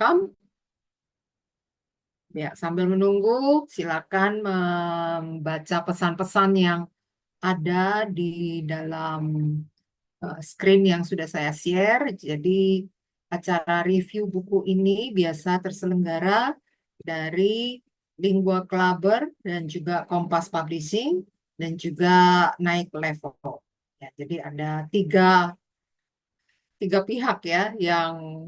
welcome. Ya, sambil menunggu, silakan membaca pesan-pesan yang ada di dalam screen yang sudah saya share. Jadi, acara review buku ini biasa terselenggara dari Lingua Klaber dan juga Kompas Publishing dan juga Naik Level. Ya, jadi ada tiga pihak ya yang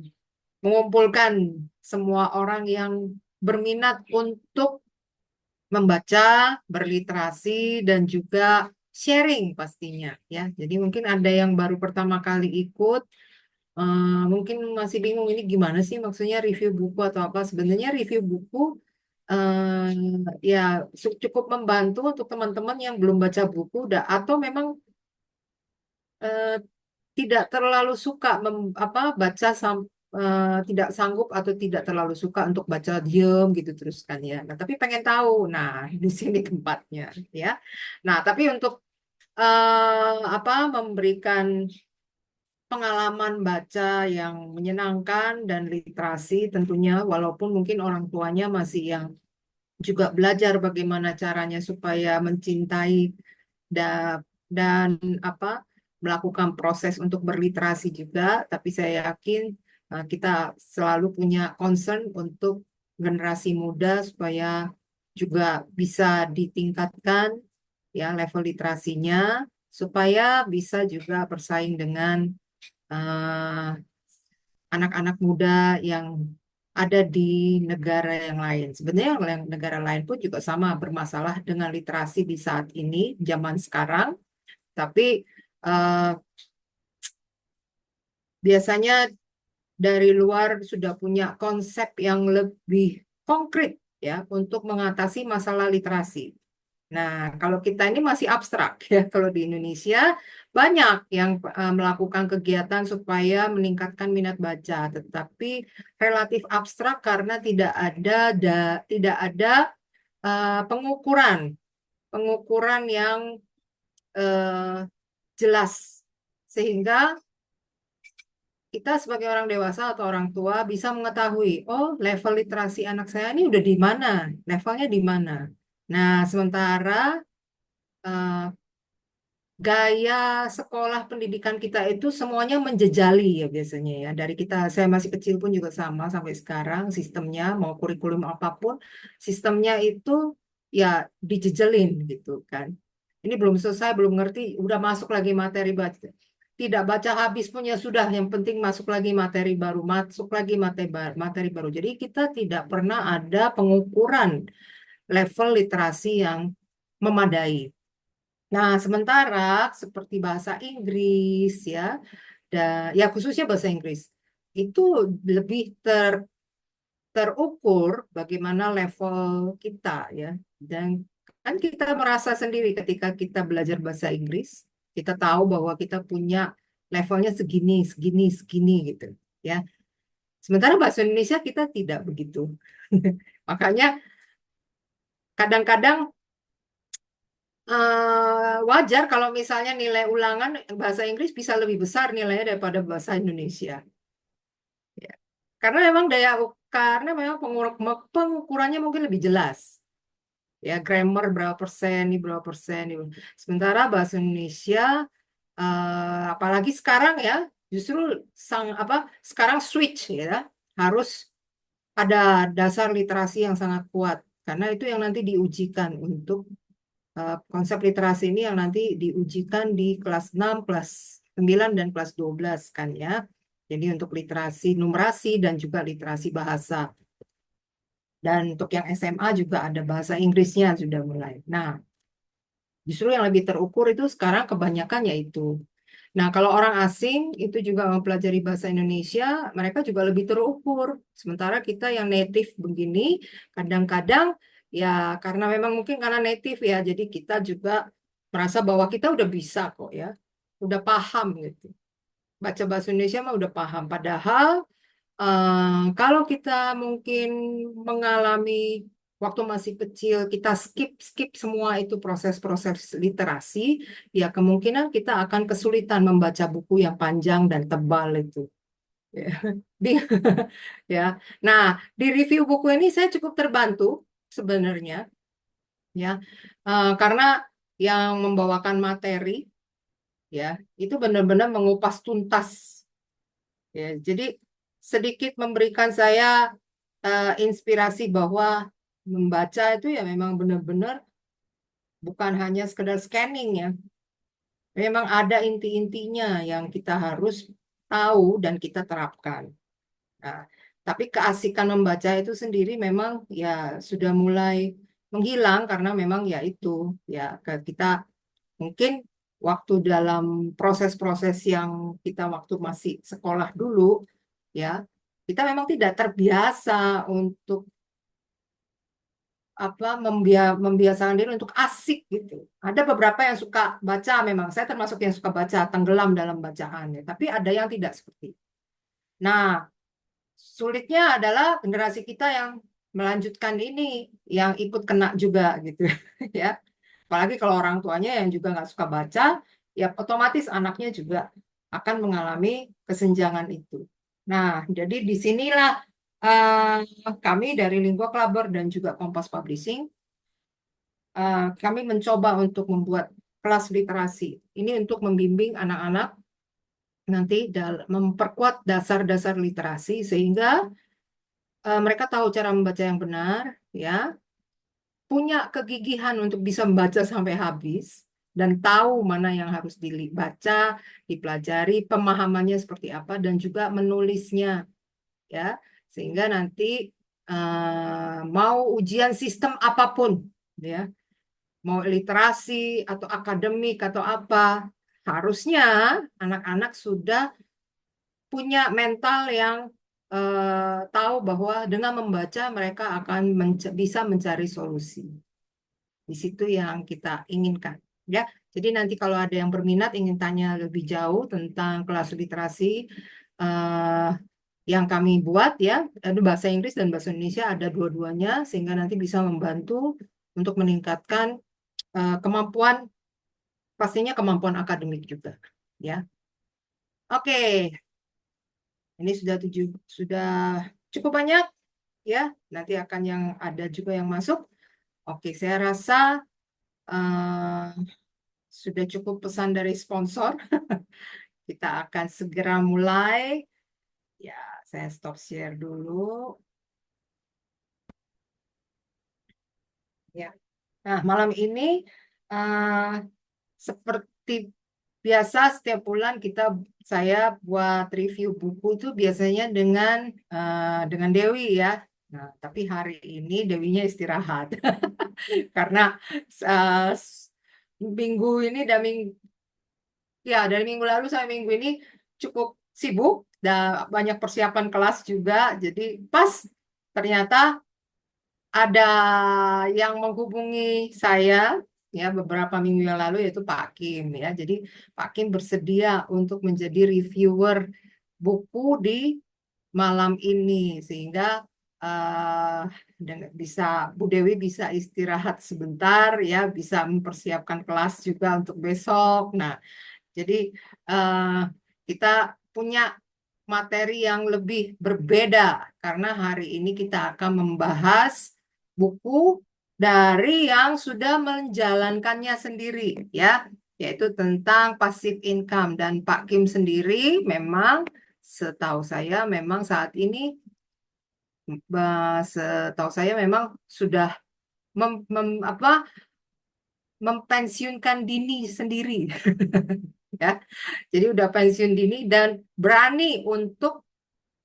mengumpulkan semua orang yang berminat untuk membaca, berliterasi, dan juga sharing pastinya ya. Jadi mungkin ada yang baru pertama kali ikut, mungkin masih bingung ini gimana sih maksudnya review buku atau apa. Sebenarnya review buku ya cukup membantu untuk teman-teman yang belum baca buku atau memang eh, tidak terlalu suka baca tidak sanggup atau tidak terlalu suka untuk baca diem gitu terus kan ya. Nah, tapi pengen tahu. Nah, di sini tempatnya ya. Nah, tapi untuk memberikan pengalaman baca yang menyenangkan dan literasi tentunya walaupun mungkin orang tuanya masih yang juga belajar bagaimana caranya supaya mencintai da- dan apa melakukan proses untuk berliterasi juga, tapi saya yakin kita selalu punya concern untuk generasi muda supaya juga bisa ditingkatkan ya level literasinya supaya bisa juga bersaing dengan eh, anak-anak muda yang ada di negara yang lain. Sebenarnya yang negara lain pun juga sama bermasalah dengan literasi di saat ini, zaman sekarang. Tapi eh, biasanya dari luar sudah punya konsep yang lebih konkret ya untuk mengatasi masalah literasi. Nah, kalau kita ini masih abstrak ya. Kalau di Indonesia banyak yang melakukan kegiatan supaya meningkatkan minat baca, tetapi relatif abstrak karena tidak ada pengukuran pengukuran yang eh, jelas sehingga kita sebagai orang dewasa atau orang tua bisa mengetahui, oh level literasi anak saya ini udah di mana, levelnya di mana. Nah, sementara eh, gaya sekolah pendidikan kita itu semuanya menjejali ya biasanya ya. Dari kita, saya masih kecil pun juga sama sampai sekarang sistemnya, mau kurikulum apapun, sistemnya itu ya dijejelin gitu kan. Ini belum selesai, belum ngerti, udah masuk lagi materi baca. Tidak baca habis pun ya sudah, yang penting masuk lagi materi baru, masuk lagi materi baru. Jadi kita tidak pernah ada pengukuran level literasi yang memadai. Nah, sementara seperti bahasa Inggris ya, ya khususnya bahasa Inggris itu lebih terukur bagaimana level kita ya. Dan kan kita merasa sendiri ketika kita belajar bahasa Inggris, kita tahu bahwa kita punya levelnya segini, segini, segini gitu ya. Sementara bahasa Indonesia kita tidak begitu. Makanya kadang-kadang wajar kalau misalnya nilai ulangan bahasa Inggris bisa lebih besar nilainya daripada bahasa Indonesia. Ya. Karena memang pengukurannya mungkin lebih jelas. Ya, grammar berapa persen, ini berapa persen. Ini. Sementara bahasa Indonesia, apalagi sekarang ya, justru sekarang switch ya, harus ada dasar literasi yang sangat kuat. Karena itu yang nanti diujikan untuk konsep literasi ini yang nanti diujikan di kelas 6, kelas 9, dan kelas 12 kan ya. Jadi untuk literasi numerasi dan juga literasi bahasa. Dan untuk yang SMA juga ada bahasa Inggrisnya sudah mulai. Nah, justru yang lebih terukur itu sekarang kebanyakan yaitu. Nah, kalau orang asing itu juga mempelajari bahasa Indonesia, mereka juga lebih terukur. Sementara kita yang native begini, kadang-kadang ya karena memang mungkin karena native ya, jadi kita juga merasa bahwa kita udah bisa kok ya, udah paham gitu. Baca bahasa Indonesia mah udah paham. Padahal kalau kita mungkin mengalami waktu masih kecil, kita skip semua itu proses-proses literasi, ya kemungkinan kita akan kesulitan membaca buku yang panjang dan tebal itu. Ya. Di, ya. Nah, di review buku ini saya cukup terbantu sebenarnya, ya. Karena yang membawakan materi, ya, itu benar-benar mengupas tuntas, ya. Jadi sedikit memberikan saya inspirasi bahwa membaca itu ya memang benar-benar bukan hanya sekedar scanning, ya. Memang ada inti-intinya yang kita harus tahu dan kita terapkan. Nah, tapi keasikan membaca itu sendiri memang ya sudah mulai menghilang karena memang ya itu, ya kita mungkin waktu dalam proses-proses yang kita waktu masih sekolah dulu, ya kita memang tidak terbiasa untuk apa membiasakan diri untuk asik gitu. Ada beberapa yang suka baca, memang saya termasuk yang suka baca, tenggelam dalam bacaan ya, tapi ada yang tidak seperti itu. Nah, sulitnya adalah generasi kita yang melanjutkan ini, yang ikut kena juga gitu ya. Apalagi kalau orang tuanya yang juga nggak suka baca, ya otomatis anaknya juga akan mengalami kesenjangan itu. Nah, jadi disinilah kami dari Lingua Klaber dan juga Kompas Publishing, kami mencoba untuk membuat kelas literasi. Ini untuk membimbing anak-anak nanti memperkuat dasar-dasar literasi sehingga mereka tahu cara membaca yang benar, ya, punya kegigihan untuk bisa membaca sampai habis dan tahu mana yang harus dibaca, dipelajari, pemahamannya seperti apa, dan juga menulisnya, ya, sehingga nanti mau ujian sistem apapun, ya, mau literasi atau akademik atau apa, harusnya anak-anak sudah punya mental yang tahu bahwa dengan membaca mereka akan bisa mencari solusi. Di situ yang kita inginkan. Ya, jadi nanti kalau ada yang berminat ingin tanya lebih jauh tentang kelas literasi eh, yang kami buat, ya, ada bahasa Inggris dan bahasa Indonesia, ada dua-duanya sehingga nanti bisa membantu untuk meningkatkan kemampuan, pastinya kemampuan akademik juga. Ya, oke, ini sudah cukup banyak, ya. Nanti akan yang ada juga yang masuk. Oke, saya rasa eh, sudah cukup pesan dari sponsor. Kita akan segera mulai. Ya, saya stop share dulu. Ya. Nah, malam ini eh, seperti biasa setiap bulan saya buat review buku itu biasanya dengan Dewi, ya. Nah, tapi hari ini Dewinya istirahat karena eh, minggu ini dan ya, dari minggu lalu sampai minggu ini cukup sibuk dan banyak persiapan kelas juga. Jadi pas ternyata ada yang menghubungi saya ya beberapa minggu yang lalu, yaitu Pak Kim, ya. Jadi Pak Kim bersedia untuk menjadi reviewer buku di malam ini sehingga bisa Bu Dewi bisa istirahat sebentar, ya, bisa mempersiapkan kelas juga untuk besok. Nah, jadi eh, kita punya materi yang lebih berbeda karena hari ini kita akan membahas buku dari yang sudah menjalankannya sendiri, ya, yaitu tentang passive income. Dan Pak Kim sendiri memang setahu saya memang saat ini setahu saya memang sudah apa mempensiunkan dini sendiri ya. Jadi udah pensiun dini dan berani untuk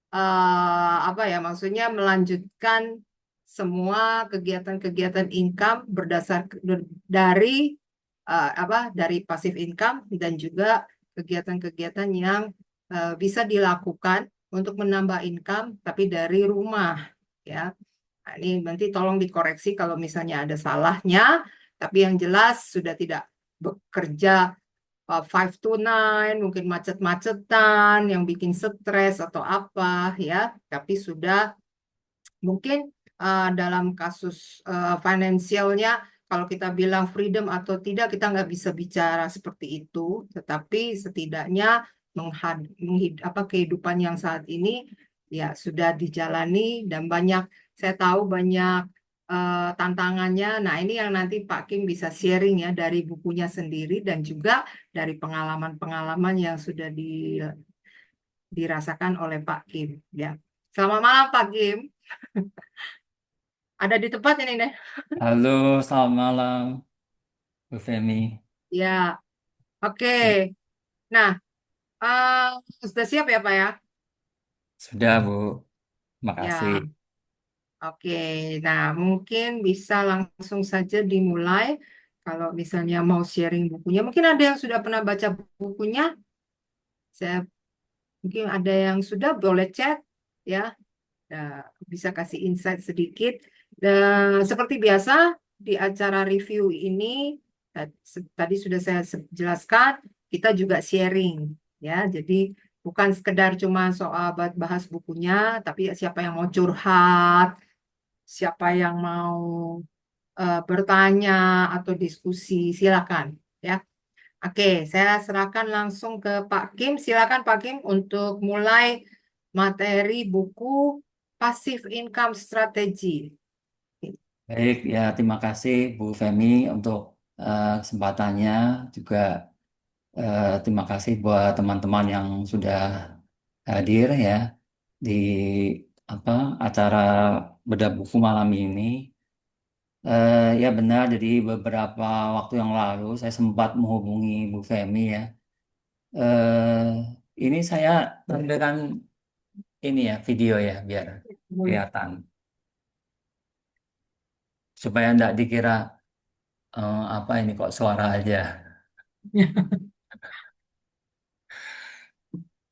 apa ya maksudnya melanjutkan semua kegiatan-kegiatan income dari dari passive income dan juga kegiatan-kegiatan yang bisa dilakukan untuk menambah income tapi dari rumah, ya. Nah, ini nanti tolong dikoreksi kalau misalnya ada salahnya, tapi yang jelas sudah tidak bekerja 5 to 9, mungkin macet-macetan yang bikin stres atau apa, ya. Tapi sudah mungkin dalam kasus finansialnya, kalau kita bilang freedom atau tidak, kita nggak bisa bicara seperti itu. Tetapi setidaknya kehidupan yang saat ini ya sudah dijalani dan banyak saya tahu banyak tantangannya. Nah, ini yang nanti Pak Kim bisa sharing ya dari bukunya sendiri dan juga dari pengalaman-pengalaman yang sudah dirasakan oleh Pak Kim ya. Selamat malam Pak Kim. Ada di tempat ini deh. Halo, selamat malam, Bu Femi. Ya, oke. Ya, Nah, sudah siap ya Pak ya? sudah, Bu. Makasih. Ya, oke. Nah, mungkin bisa langsung saja dimulai. Kalau misalnya mau sharing bukunya, mungkin ada yang sudah pernah baca bukunya. Saya mungkin ada yang sudah boleh chat ya. Nah, bisa kasih insight sedikit. Dan seperti biasa di acara review ini tadi sudah saya jelaskan, kita juga sharing ya. Jadi bukan sekedar cuma soal bahas bukunya, tapi siapa yang mau curhat, siapa yang mau bertanya atau diskusi, silakan ya. Oke, saya serahkan langsung ke Pak Kim. Silakan Pak Kim untuk mulai materi buku Passive Income Strategy. Baik, ya terima kasih Bu Femi untuk kesempatannya. Juga terima kasih buat teman-teman yang sudah hadir ya di apa acara bedah buku malam ini. Ya benar, jadi beberapa waktu yang lalu saya sempat menghubungi Bu Femi ya. eh ini saya tampilkan ini ya video ya biar kelihatan supaya ndak dikira apa ini kok suara aja. Oke,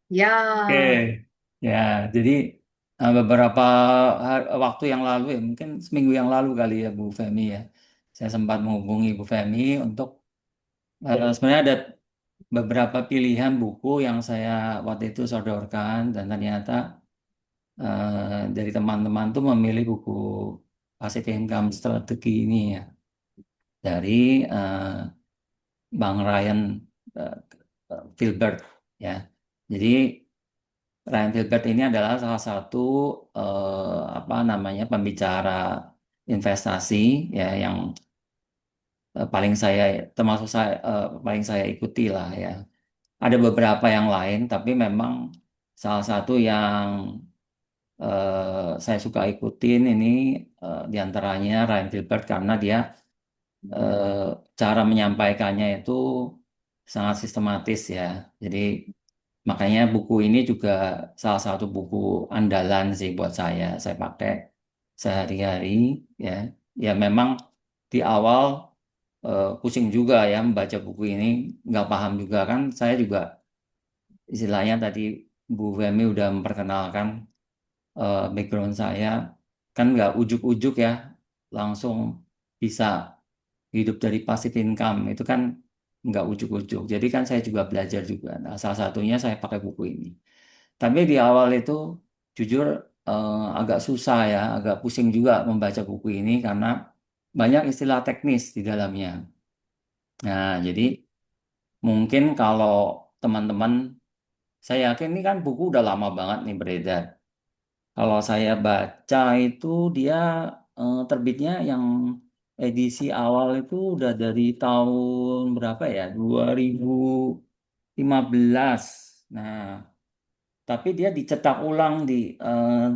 Ya, ya jadi beberapa waktu yang lalu ya mungkin seminggu yang lalu kali ya Bu Femi ya saya sempat menghubungi Bu Femi untuk sebenarnya ada beberapa pilihan buku yang saya waktu itu sodorkan dan ternyata dari teman-teman tuh memilih buku Passive Income Strategi ini ya dari Bang Ryan eh, Filbert ya. Jadi Ryan Filbert ini adalah salah satu apa namanya pembicara investasi ya yang paling saya termasuk saya paling saya ikuti lah ya. Ada beberapa yang lain tapi memang salah satu yang saya suka ikutin ini diantaranya Ryan Filbert karena dia eh, cara menyampaikannya itu sangat sistematis ya. Jadi makanya buku ini juga salah satu buku andalan sih buat saya. Saya pakai sehari-hari ya. Ya memang di awal pusing juga ya membaca buku ini, nggak paham juga kan. Saya juga istilahnya tadi Bu Femi udah memperkenalkan background saya, kan nggak ujuk-ujuk ya langsung bisa hidup dari passive income itu kan nggak ujuk-ujuk. Jadi kan saya juga belajar juga. Nah, salah satunya saya pakai buku ini. Tapi di awal itu jujur agak susah ya, agak pusing juga membaca buku ini karena banyak istilah teknis di dalamnya. Nah, jadi mungkin kalau teman-teman, saya yakin ini kan buku udah lama banget nih beredar. Kalau saya baca itu dia terbitnya yang edisi awal itu udah dari tahun berapa ya? 2015. Nah, tapi dia dicetak ulang di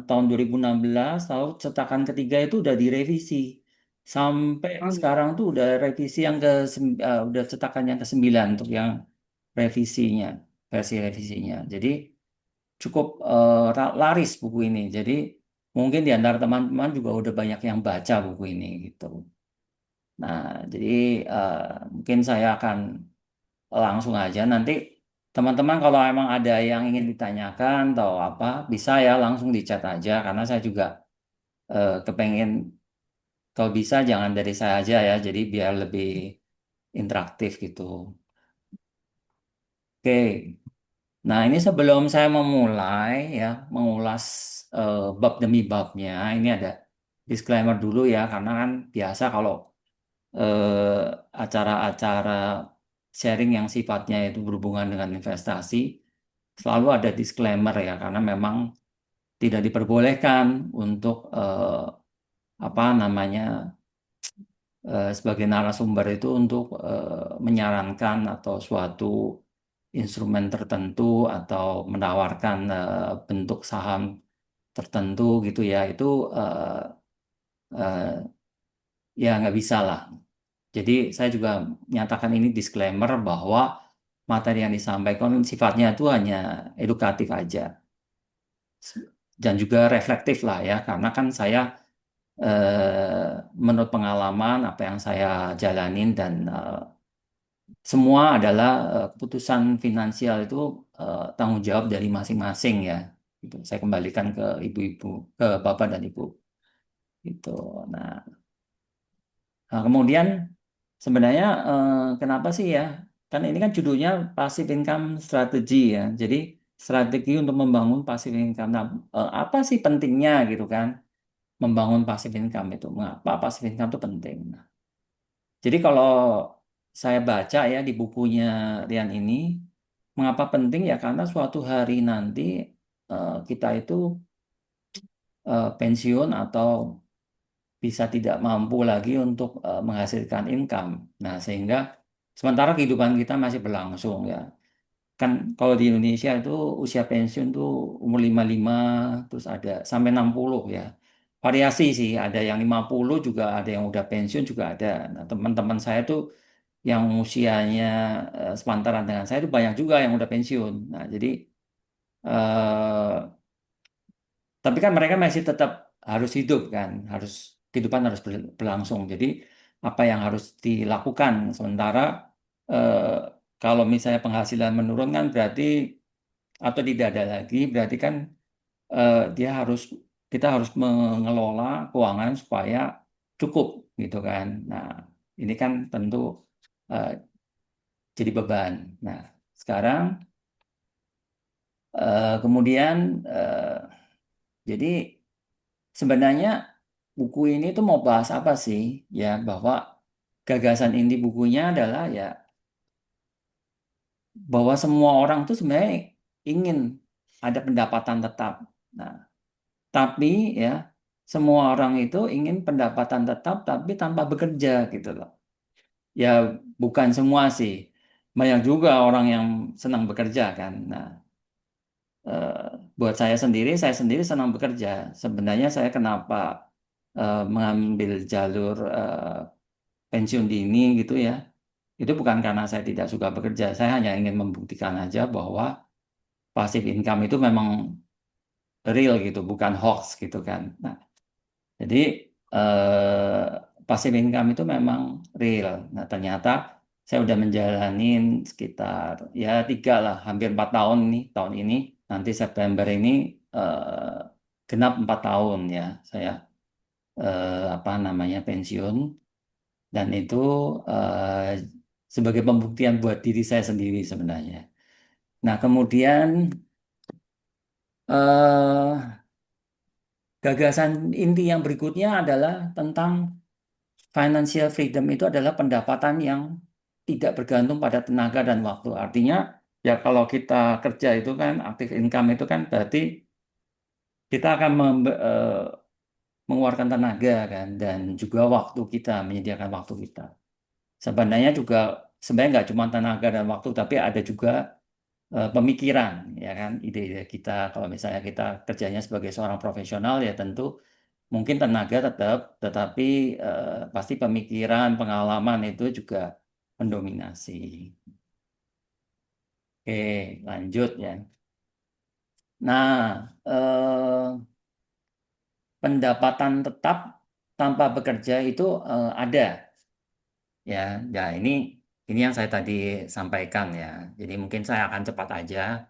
tahun 2016, lalu cetakan ketiga itu udah direvisi. Sampai oh, sekarang tuh udah revisi yang udah cetakan yang ke-9 untuk yang revisinya, versi revisinya. Jadi cukup laris buku ini. Jadi mungkin di antara teman-teman juga udah banyak yang baca buku ini gitu. Nah, jadi eh, mungkin saya akan langsung aja nanti teman-teman kalau emang ada yang ingin ditanyakan atau apa bisa ya langsung di chat aja karena saya juga kepengen kalau bisa jangan dari saya aja ya jadi biar lebih interaktif gitu. Oke. Nah, ini sebelum saya memulai ya mengulas bab demi babnya, ini ada disclaimer dulu ya karena kan biasa kalau acara-acara sharing yang sifatnya itu berhubungan dengan investasi, selalu ada disclaimer ya, karena memang tidak diperbolehkan untuk apa namanya sebagai narasumber itu untuk menyarankan atau suatu instrumen tertentu atau menawarkan bentuk saham tertentu gitu ya, itu eh, ya nggak bisa lah. Jadi saya juga menyatakan ini disclaimer bahwa materi yang disampaikan sifatnya itu hanya edukatif aja dan juga reflektif lah ya, karena kan saya menurut pengalaman apa yang saya jalanin dan semua adalah keputusan finansial itu tanggung jawab dari masing-masing ya. Gitu. Saya kembalikan ke ibu-ibu, ke bapak dan ibu. Gitu. Nah, kemudian sebenarnya kenapa sih ya? Kan ini kan judulnya passive income strategy ya. Jadi strategi untuk membangun passive income. Nah, apa sih pentingnya gitu kan? Membangun passive income itu. Mengapa passive income itu penting? Nah, jadi kalau saya baca ya di bukunya Rian ini, mengapa penting ya? Karena suatu hari nanti kita itu pensiun atau bisa tidak mampu lagi untuk menghasilkan income. Nah, sehingga sementara kehidupan kita masih berlangsung ya. Kan kalau di Indonesia itu usia pensiun tuh umur 55 terus ada sampai 60 ya. Variasi sih, ada yang 50 juga ada yang udah pensiun juga ada. Nah, teman-teman saya tuh yang usianya sepantaran dengan saya itu banyak juga yang udah pensiun. Nah, jadi eh, tapi kan mereka masih tetap harus hidup kan, harus kehidupan harus berlangsung. Jadi apa yang harus dilakukan sementara eh, kalau misalnya penghasilan menurun kan berarti atau tidak ada lagi berarti kan dia harus kita harus mengelola keuangan supaya cukup gitu kan. Nah, ini kan tentu eh, jadi beban. Nah, sekarang kemudian jadi sebenarnya buku ini tuh mau bahas apa sih? Ya, bahwa gagasan inti bukunya adalah ya bahwa semua orang tuh sebenarnya ingin ada pendapatan tetap. Nah, tapi ya semua orang itu ingin pendapatan tetap tapi tanpa bekerja gitu loh. Ya bukan semua sih. Banyak juga orang yang senang bekerja kan. Nah, eh, buat saya sendiri senang bekerja. Sebenarnya saya kenapa mengambil jalur pensiun dini gitu ya. Itu bukan karena saya tidak suka bekerja. Saya hanya ingin membuktikan aja bahwa passive income itu memang real gitu, bukan hoax gitu kan. Nah, jadi passive income itu memang real. Nah, ternyata saya udah menjalanin sekitar ya 3 lah, hampir 4 tahun nih, tahun ini. Nanti September ini genap 4 tahun ya. Saya apa namanya pensiun dan itu sebagai pembuktian buat diri saya sendiri sebenarnya. Nah, kemudian eh, gagasan inti yang berikutnya adalah tentang financial freedom itu adalah pendapatan yang tidak bergantung pada tenaga dan waktu. Artinya, ya kalau kita kerja itu kan, active income itu kan berarti kita akan mengeluarkan tenaga kan, dan juga waktu kita, menyediakan waktu kita. Sebenarnya juga, sebenarnya nggak cuma tenaga dan waktu, tapi ada juga pemikiran, ya kan, ide-ide kita. Kalau misalnya kita kerjanya sebagai seorang profesional, ya tentu mungkin tenaga tetap, tetapi pasti pemikiran, pengalaman itu juga mendominasi. Oke, lanjut ya. Nah, pendapatan tetap tanpa bekerja itu ada, ya. Ya ini yang saya tadi sampaikan ya. Jadi mungkin saya akan cepat aja.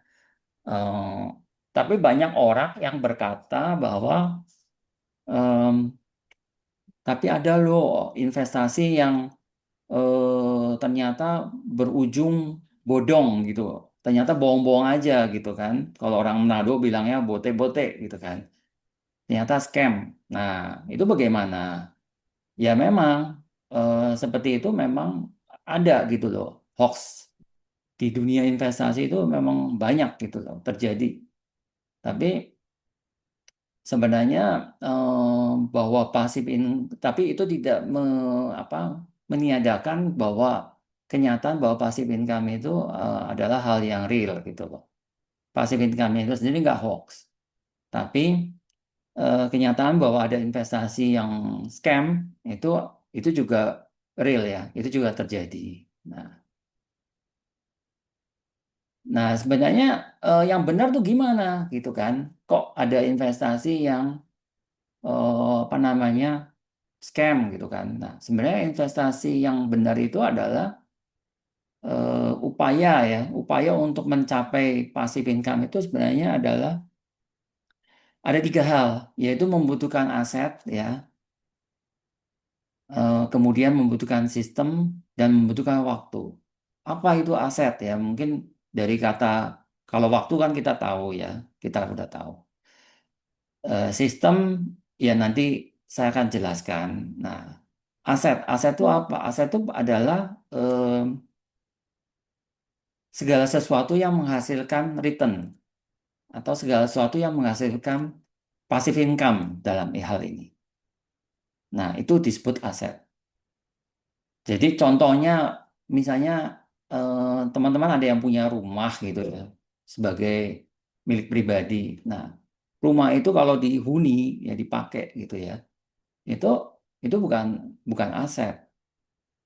Eh, tapi banyak orang yang berkata bahwa tapi ada loh investasi yang ternyata berujung bodong gitu. Ternyata bohong-bohong aja gitu kan. Kalau orang Manado bilangnya bote-bote gitu kan. Ternyata scam. Nah, itu bagaimana? Ya memang seperti itu memang ada gitu loh, hoax. di dunia investasi itu memang banyak gitu loh terjadi. Tapi sebenarnya bahwa tapi itu tidak apa, meniadakan bahwa kenyataan bahwa pasif income itu adalah hal yang real gitu loh. Pasif income itu sendiri nggak hoax, tapi kenyataan bahwa ada investasi yang scam itu itu juga real ya, itu juga terjadi. Nah, nah sebenarnya yang benar tuh gimana gitu kan? Kok ada investasi yang apa namanya scam gitu kan? Nah, sebenarnya investasi yang benar itu adalah upaya untuk mencapai passive income itu sebenarnya adalah ada tiga hal, yaitu membutuhkan aset ya, kemudian membutuhkan sistem dan membutuhkan waktu. Apa itu aset ya? Mungkin dari kata kalau waktu kan kita tahu ya, kita udah tahu. Sistem ya nanti saya akan jelaskan. Nah, aset itu apa? Aset itu adalah segala sesuatu yang menghasilkan return atau segala sesuatu yang menghasilkan passive income dalam hal ini. Nah, itu disebut aset. Jadi contohnya misalnya teman-teman ada yang punya rumah gitu ya sebagai milik pribadi. Nah, rumah itu kalau dihuni ya dipakai gitu ya. Itu itu bukan aset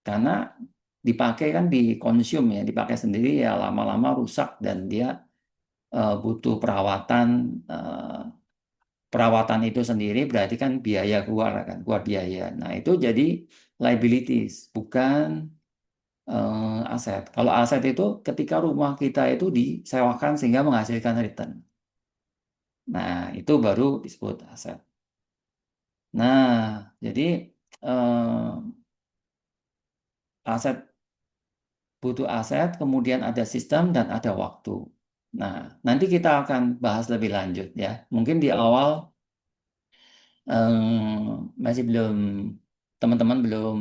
karena dipakai kan dikonsum ya, dipakai sendiri ya lama-lama rusak dan dia butuh perawatan. Perawatan itu sendiri berarti kan biaya keluar kan, keluar biaya. Nah, itu jadi liabilities, bukan aset. Kalau aset itu ketika rumah kita itu disewakan sehingga menghasilkan return. Nah, itu baru disebut aset. Nah, jadi aset butuh aset, kemudian ada sistem dan ada waktu. Nah, nanti kita akan bahas lebih lanjut ya. Mungkin di awal masih belum, teman-teman belum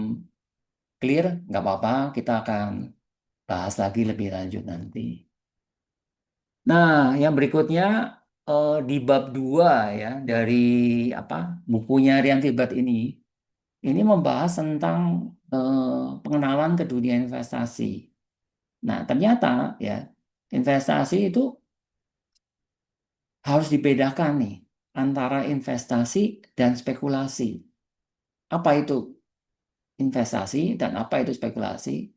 clear, nggak apa-apa, kita akan bahas lagi lebih lanjut nanti. Nah, yang berikutnya di bab 2 ya dari apa bukunya Rian Tibet ini membahas tentang eh, pengenalan ke dunia investasi. Nah, ternyata ya investasi itu harus dibedakan nih antara investasi dan spekulasi. Apa itu investasi dan apa itu spekulasi?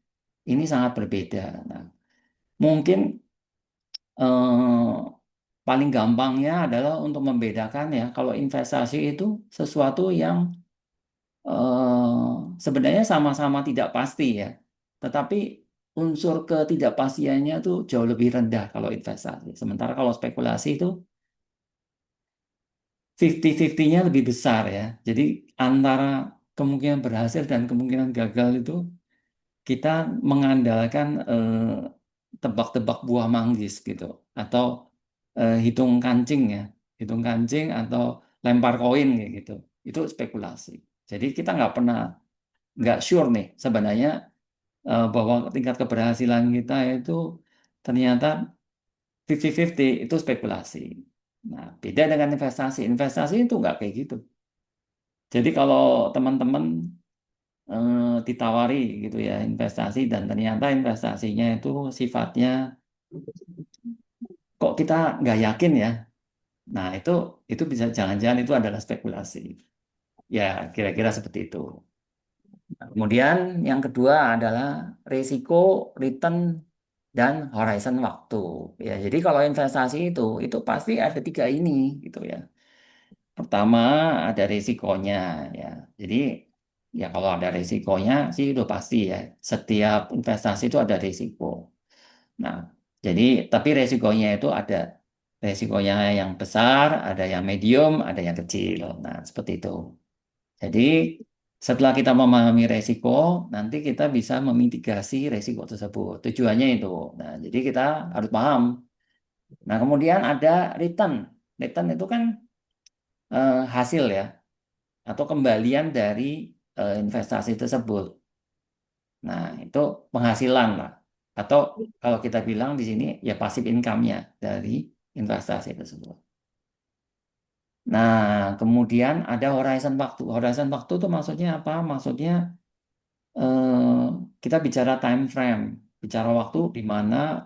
Ini sangat berbeda. Nah, mungkin paling gampangnya adalah untuk membedakan ya, kalau investasi itu sesuatu yang sebenarnya sama-sama tidak pasti ya, tetapi unsur ketidakpastiannya tuh jauh lebih rendah kalau investasi. Sementara kalau spekulasi itu 50-50-nya lebih besar ya. Jadi antara kemungkinan berhasil dan kemungkinan gagal itu kita mengandalkan tebak-tebak buah manggis gitu atau hitung kancing ya, hitung kancing atau lempar koin kayak gitu. Itu spekulasi. Jadi kita nggak sure nih sebenarnya bahwa tingkat keberhasilan kita itu ternyata 50-50 itu spekulasi. Nah, beda dengan investasi. Investasi itu nggak kayak gitu. Jadi kalau teman-teman ditawari gitu ya investasi dan ternyata investasinya itu sifatnya kok kita nggak yakin ya. Nah, itu bisa jangan-jangan itu adalah spekulasi. Ya, kira-kira seperti itu. Nah, kemudian yang kedua adalah risiko, return, dan horizon waktu. Ya, jadi kalau investasi itu pasti ada tiga ini gitu ya. Pertama ada risikonya ya. Jadi ya kalau ada risikonya sih udah pasti ya. Setiap investasi itu ada risiko. Nah, jadi tapi resikonya itu ada resikonya yang besar, ada yang medium, ada yang kecil. Nah, seperti itu. Jadi setelah kita memahami resiko, nanti kita bisa memitigasi resiko tersebut. Tujuannya itu. Nah, jadi kita harus paham. Nah, kemudian ada return. Return itu kan hasil ya, atau kembalian dari investasi tersebut. Nah, itu penghasilan lah. Atau kalau kita bilang di sini ya passive income-nya dari investasi tersebut. Nah, kemudian ada horizon waktu. Horizon waktu itu maksudnya apa? Maksudnya kita bicara time frame, bicara waktu di mana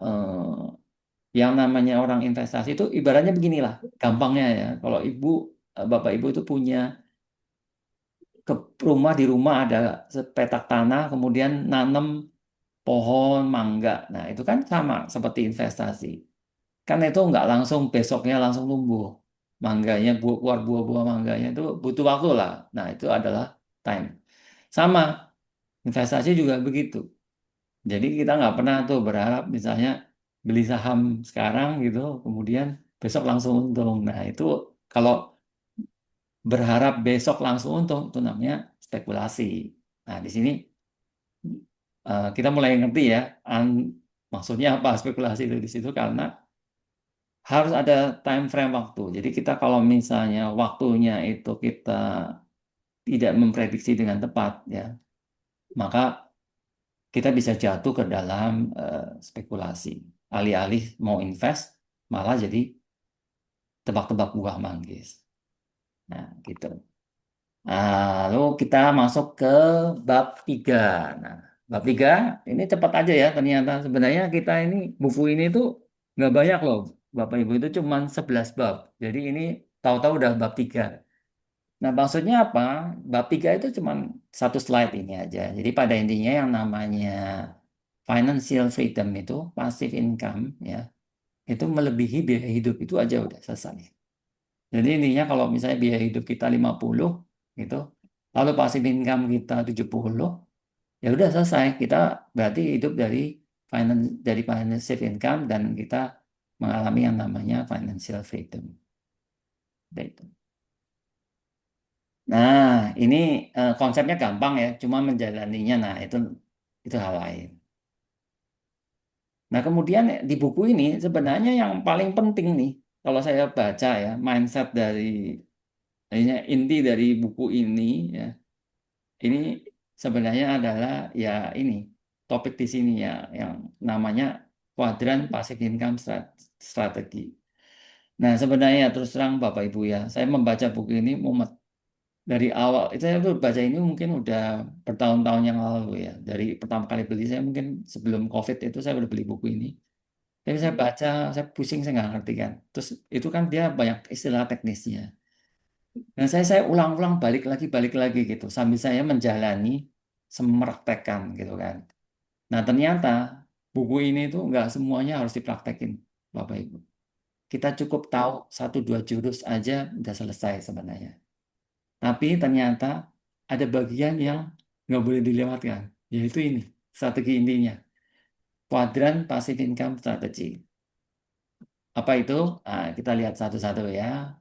yang namanya orang investasi itu ibaratnya beginilah, gampangnya ya. Kalau bapak ibu itu punya ke di rumah ada sepetak tanah, kemudian nanam pohon mangga. Nah, itu kan sama seperti investasi. Kan itu nggak langsung besoknya langsung tumbuh. Mangganya, keluar buah-buah mangganya itu butuh waktu lah. Nah, itu adalah time. Sama, investasi juga begitu. Jadi kita nggak pernah tuh berharap misalnya beli saham sekarang gitu, kemudian besok langsung untung. Nah, itu kalau berharap besok langsung untung, itu namanya spekulasi. Nah, di sini kita mulai ngerti ya, maksudnya apa spekulasi itu di situ karena harus ada time frame waktu. Jadi kita kalau misalnya waktunya itu kita tidak memprediksi dengan tepat ya, maka kita bisa jatuh ke dalam spekulasi. Alih-alih mau invest, malah jadi tebak-tebak buah manggis. Nah, gitu. Lalu kita masuk ke bab 3. Nah, bab 3 ini cepat aja ya. Ternyata sebenarnya kita ini buku ini tuh nggak banyak loh. Bapak Ibu itu cuma 11 bab. Jadi ini tahu-tahu udah bab 3. Nah, maksudnya apa? Bab 3 itu cuma satu slide ini aja. Jadi pada intinya yang namanya financial freedom itu passive income ya, itu melebihi biaya hidup itu aja udah selesai. Jadi intinya kalau misalnya biaya hidup kita 50 gitu, lalu passive income kita 70, ya udah selesai. Kita berarti hidup dari financial income dan kita mengalami yang namanya financial freedom. Udah itu. Nah, ini konsepnya gampang ya, cuma menjalaninya nah itu hal lain. Nah, kemudian di buku ini sebenarnya yang paling penting nih kalau saya baca ya, mindset inti dari buku ini ya. Ini sebenarnya adalah ya ini topik di sini ya yang namanya kuadran passive income strategi. Nah, sebenarnya terus terang Bapak Ibu ya, saya membaca buku ini mumet dari awal. Itu saya tuh baca ini mungkin udah bertahun-tahun yang lalu ya. Dari pertama kali beli saya mungkin sebelum COVID itu saya udah beli buku ini. Tapi saya baca, saya pusing, saya nggak ngerti kan. Terus itu kan dia banyak istilah teknisnya. Dan saya ulang-ulang balik lagi gitu sambil saya menjalani semepraktekkan gitu kan. Nah ternyata buku ini tuh nggak semuanya harus dipraktekin Bapak Ibu. Kita cukup tahu satu dua jurus aja udah selesai sebenarnya. Tapi ternyata ada bagian yang nggak boleh dilewatkan, yaitu ini strategi intinya, kuadran passive income strategy. Apa itu? Nah, kita lihat satu-satu ya.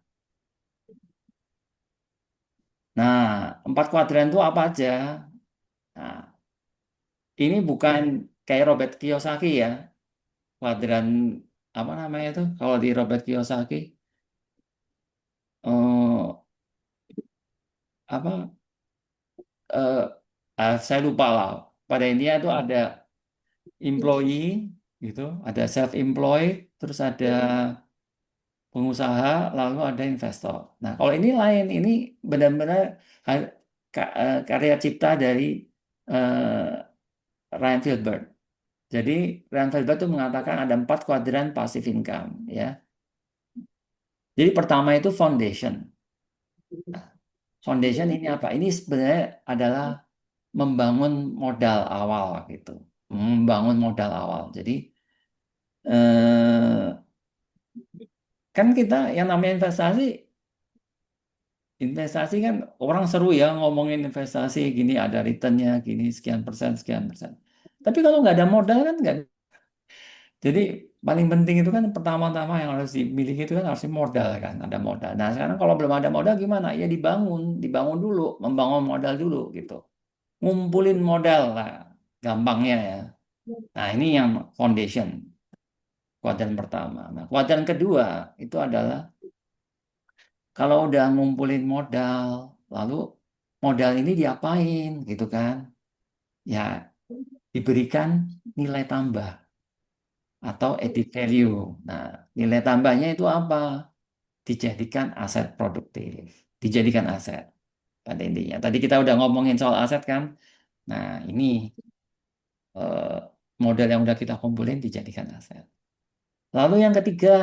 Nah, 4 kuadran itu apa aja? Nah, ini bukan kayak Robert Kiyosaki ya, kuadran apa namanya itu? Kalau di Robert Kiyosaki, eh, apa? eh, saya lupa lah. Pada intinya itu ada employee, gitu, ada self-employed, terus ada pengusaha, lalu ada investor. Nah, kalau ini lain, ini benar-benar karya cipta dari Ryan Filbert. Jadi Ryan Filbert itu mengatakan ada 4 kuadran passive income, ya. Jadi pertama itu foundation. Foundation ini apa? Ini sebenarnya adalah membangun modal awal gitu. Membangun modal awal. Jadi eh, kan kita yang namanya investasi, investasi kan orang seru ya ngomongin investasi gini ada returnnya gini sekian persen sekian persen. Tapi kalau nggak ada modal kan nggak. Jadi paling penting itu kan pertama-tama yang harus dimiliki itu kan harus modal kan, ada modal. Nah sekarang kalau belum ada modal gimana? Ya dibangun dulu, membangun modal dulu gitu. Ngumpulin modal lah, gampangnya ya. Nah ini yang foundation, kuadran pertama. Nah kuadran kedua itu adalah kalau udah ngumpulin modal, lalu modal ini diapain gitu kan? Ya diberikan nilai tambah atau added value. Nah, nilai tambahnya itu apa? Dijadikan aset produktif, dijadikan aset pada intinya. Tadi kita udah ngomongin soal aset kan? Nah, ini eh, modal yang udah kita kumpulin dijadikan aset. Lalu yang ketiga,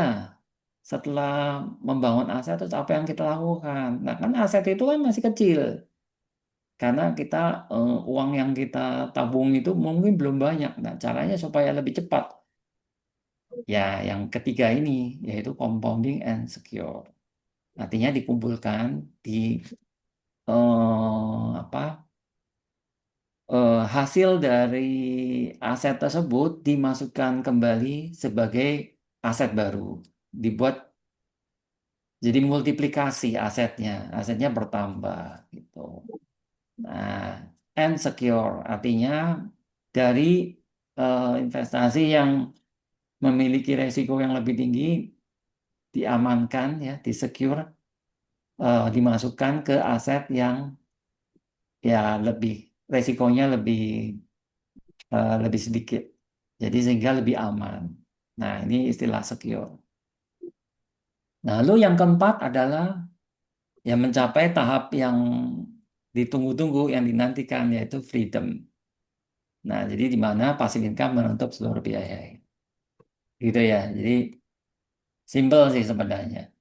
setelah membangun aset, terus apa yang kita lakukan? Nah, kan aset itu kan masih kecil. Karena kita uang yang kita tabung itu mungkin belum banyak. Nah, caranya supaya lebih cepat. Ya, yang ketiga ini yaitu compounding and secure. Artinya dikumpulkan di apa hasil dari aset tersebut dimasukkan kembali sebagai aset baru. Dibuat jadi multiplikasi asetnya, asetnya bertambah gitu. Nah, and secure artinya dari investasi yang memiliki resiko yang lebih tinggi diamankan ya, disecure, dimasukkan ke aset yang ya lebih resikonya lebih sedikit. Jadi sehingga lebih aman. Nah, ini istilah secure. Nah, lalu yang keempat adalah yang mencapai tahap yang ditunggu-tunggu, yang dinantikan, yaitu freedom. Nah, jadi di mana passive income menutup seluruh biaya. Gitu ya. Jadi simple sih sebenarnya.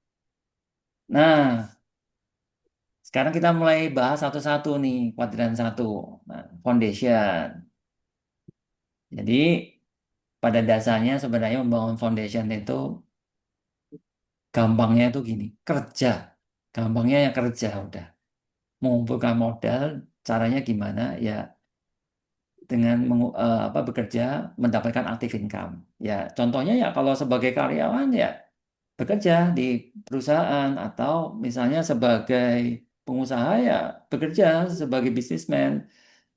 Nah, sekarang kita mulai bahas satu-satu nih, kuadran satu. Nah, foundation. Jadi pada dasarnya sebenarnya membangun foundation itu gampangnya itu gini, kerja. Gampangnya ya kerja udah. Mengumpulkan modal, caranya gimana? Ya dengan bekerja mendapatkan active income. Ya contohnya ya kalau sebagai karyawan ya bekerja di perusahaan atau misalnya sebagai pengusaha ya bekerja sebagai bisnismen,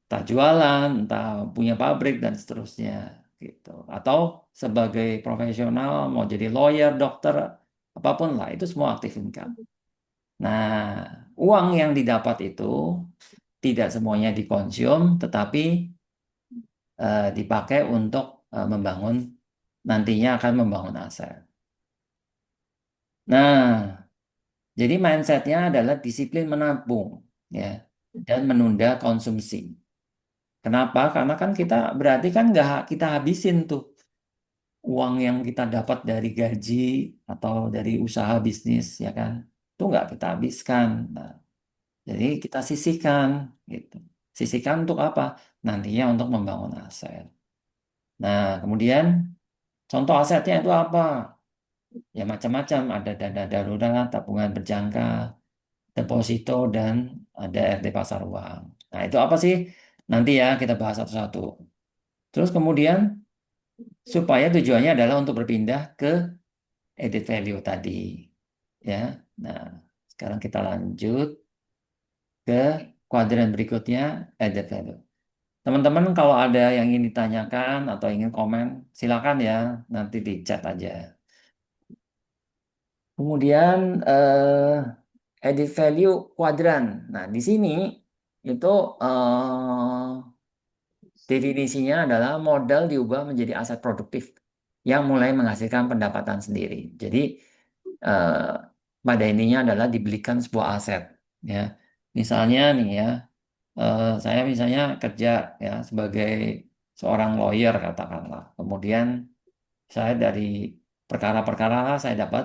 entah jualan, entah punya pabrik dan seterusnya gitu. Atau sebagai profesional mau jadi lawyer, dokter, apapun lah itu semua active income. Nah, uang yang didapat itu tidak semuanya dikonsum, tetapi dipakai untuk membangun nantinya akan membangun aset. Nah, jadi mindsetnya adalah disiplin menabung, ya, dan menunda konsumsi. Kenapa? Karena kan kita berarti kan nggak kita habisin tuh uang yang kita dapat dari gaji atau dari usaha bisnis, ya kan? Itu nggak kita habiskan. Nah, jadi kita sisihkan, gitu. Sisihkan untuk apa? Nantinya untuk membangun aset. Nah, kemudian contoh asetnya itu apa? Ya macam-macam. Ada dana darurat, tabungan berjangka, deposito, dan ada RT pasar uang. Nah, itu apa sih? Nanti ya kita bahas satu-satu. Terus kemudian supaya tujuannya adalah untuk berpindah ke added value tadi. Ya. Nah, sekarang kita lanjut ke kuadran berikutnya, added value. Teman-teman kalau ada yang ingin ditanyakan atau ingin komen, silakan ya, nanti di chat aja. Kemudian added value kuadran. Nah, di sini itu definisinya adalah modal diubah menjadi aset produktif yang mulai menghasilkan pendapatan sendiri. Jadi eh, pada ininya adalah dibelikan sebuah aset. Ya, misalnya nih ya, saya misalnya kerja ya sebagai seorang lawyer katakanlah. Kemudian saya dari perkara-perkara saya dapat,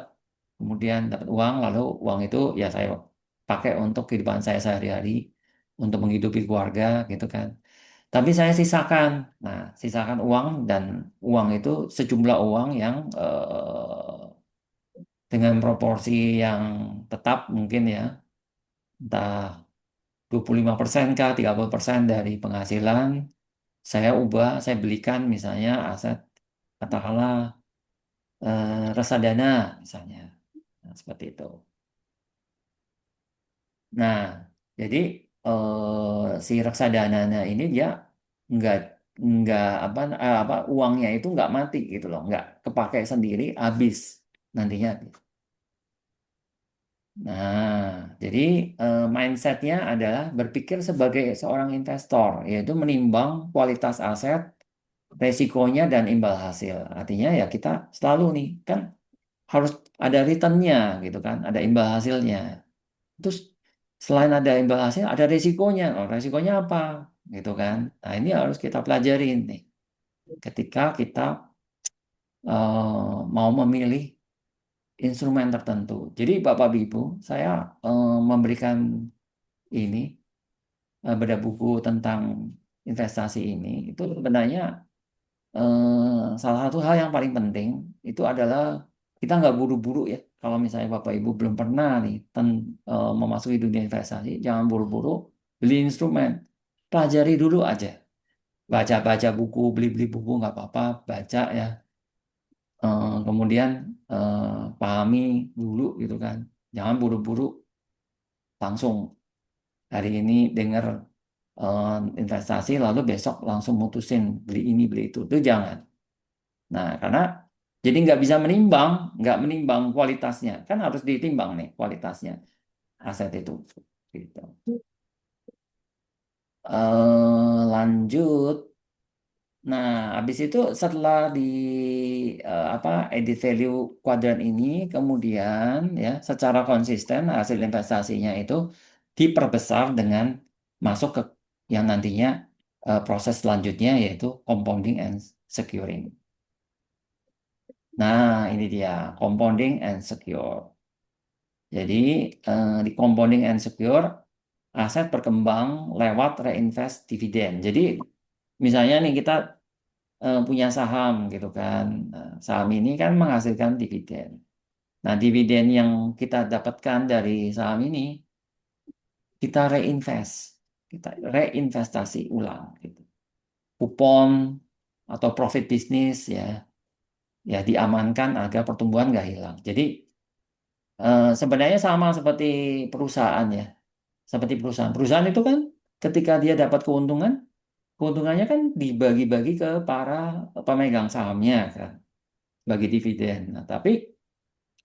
kemudian dapat uang, lalu uang itu ya saya pakai untuk kehidupan saya sehari-hari, untuk menghidupi keluarga gitu kan. Tapi saya sisakan, nah sisakan uang dan uang itu sejumlah uang yang dengan proporsi yang tetap mungkin ya, entah 25% kah, 30% dari penghasilan, saya ubah, saya belikan misalnya aset, katakanlah reksadana misalnya. Nah, seperti itu. Nah, jadi si reksadananya ini dia nggak nggak apa uangnya itu nggak mati gitu loh, nggak kepakai sendiri habis nantinya. Nah, jadi mindsetnya adalah berpikir sebagai seorang investor, yaitu menimbang kualitas aset, resikonya, dan imbal hasil. Artinya ya kita selalu nih, kan harus ada returnnya gitu kan, ada imbal hasilnya. Terus selain ada imbal hasil, ada resikonya. Oh, resikonya apa? Gitu kan. Nah, ini harus kita pelajarin nih ketika kita mau memilih instrumen tertentu. Jadi Bapak Ibu, saya memberikan ini bedah buku tentang investasi ini itu sebenarnya salah satu hal yang paling penting itu adalah kita nggak buru-buru ya. Kalau misalnya Bapak Ibu belum pernah nih memasuki dunia investasi, jangan buru-buru beli instrumen. Pelajari dulu aja. Baca-baca buku, beli-beli buku nggak apa-apa, baca ya. Kemudian eh, pahami dulu gitu kan. Jangan buru-buru langsung hari ini dengar eh, investasi lalu besok langsung mutusin beli ini beli itu jangan. Nah, karena jadi nggak menimbang kualitasnya, kan harus ditimbang nih kualitasnya aset itu. Gitu. Lanjut. Nah, habis itu setelah di apa edit value kuadran ini, kemudian ya secara konsisten hasil investasinya itu diperbesar dengan masuk ke yang nantinya proses selanjutnya yaitu compounding and securing. Nah, ini dia compounding and secure. Jadi di compounding and secure aset berkembang lewat reinvest dividen. Jadi misalnya nih kita punya saham gitu kan. Nah, saham ini kan menghasilkan dividen. Nah, dividen yang kita dapatkan dari saham ini kita reinvest, kita reinvestasi ulang gitu. Kupon atau profit bisnis ya diamankan agar pertumbuhan nggak hilang. Jadi sebenarnya sama seperti perusahaan ya, seperti perusahaan. Perusahaan itu kan ketika dia dapat keuntungan, keuntungannya kan dibagi-bagi ke para pemegang sahamnya kan, bagi dividen. Nah, tapi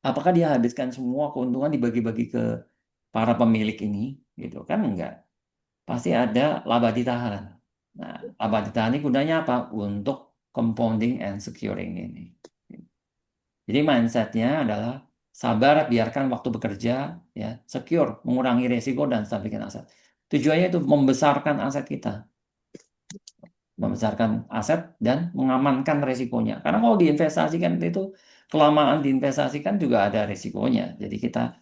apakah dia habiskan semua keuntungan dibagi-bagi ke para pemilik ini? Gitu kan enggak. Pasti ada laba ditahan. Nah, laba ditahan ini gunanya apa? Untuk compounding and securing ini. Jadi mindsetnya adalah sabar, biarkan waktu bekerja, ya, secure, mengurangi resiko dan stabilkan aset. Tujuannya itu membesarkan aset kita, membesarkan aset dan mengamankan resikonya. Karena kalau diinvestasikan itu kelamaan diinvestasikan juga ada resikonya. Jadi kita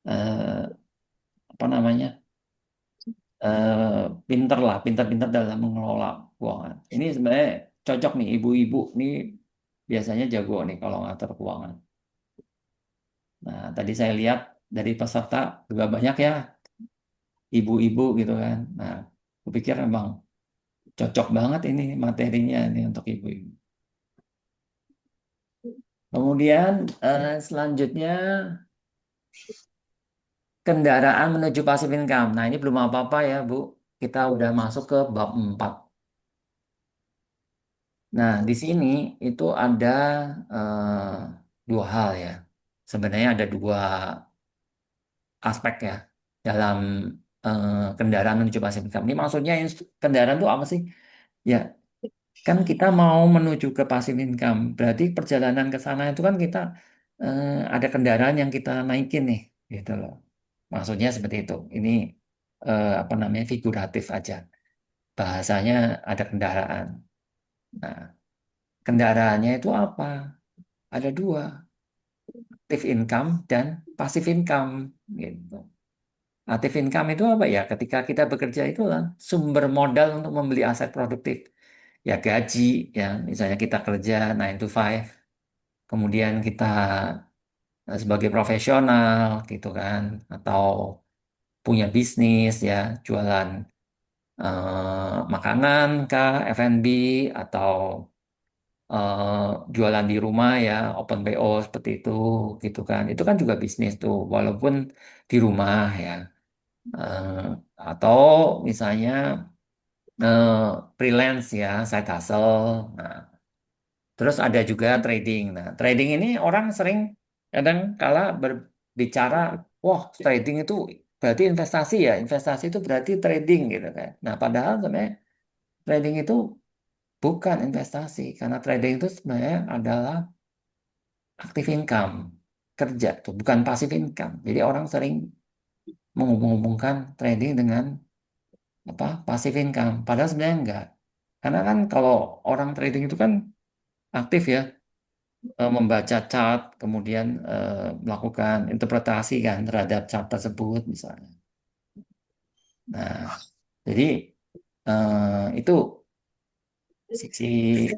eh, apa namanya pinter lah, pinter-pinter dalam mengelola keuangan. Ini sebenarnya cocok nih ibu-ibu nih biasanya jago nih kalau ngatur keuangan. Nah, tadi saya lihat dari peserta juga banyak ya ibu-ibu gitu kan. Nah, aku pikir emang cocok banget ini materinya ini untuk ibu-ibu. Kemudian selanjutnya kendaraan menuju passive income. Nah, ini belum apa-apa ya, Bu. Kita udah masuk ke bab 4. Nah, di sini itu ada dua hal ya. Sebenarnya ada dua aspek ya dalam kendaraan menuju passive income. Ini maksudnya kendaraan itu apa sih? Ya, kan kita mau menuju ke passive income. Berarti perjalanan ke sana itu kan kita ada kendaraan yang kita naikin nih, gitu loh. Maksudnya seperti itu. Ini apa namanya figuratif aja. Bahasanya ada kendaraan. Nah, kendaraannya itu apa? Ada dua, active income dan passive income, gitu. Active income itu apa ya? Ketika kita bekerja itu lah sumber modal untuk membeli aset produktif. Ya gaji, ya misalnya kita kerja 9 to 5, kemudian kita sebagai profesional gitu kan, atau punya bisnis ya, jualan makanan kah, F&B, atau jualan di rumah ya, open PO seperti itu gitu kan. Itu kan juga bisnis tuh, walaupun di rumah ya. Eh, atau misalnya eh, freelance ya, side hustle. Nah, terus ada juga trading. Nah, trading ini orang sering kadang kala berbicara wah trading itu berarti investasi ya, investasi itu berarti trading gitu kan. Nah padahal sebenarnya trading itu bukan investasi, karena trading itu sebenarnya adalah active income, kerja tuh, bukan passive income. Jadi orang sering menghubung-hubungkan trading dengan apa passive income, padahal sebenarnya enggak. Karena kan kalau orang trading itu kan aktif ya, membaca chart, kemudian melakukan interpretasi kan terhadap chart tersebut misalnya. Nah, jadi itu sisi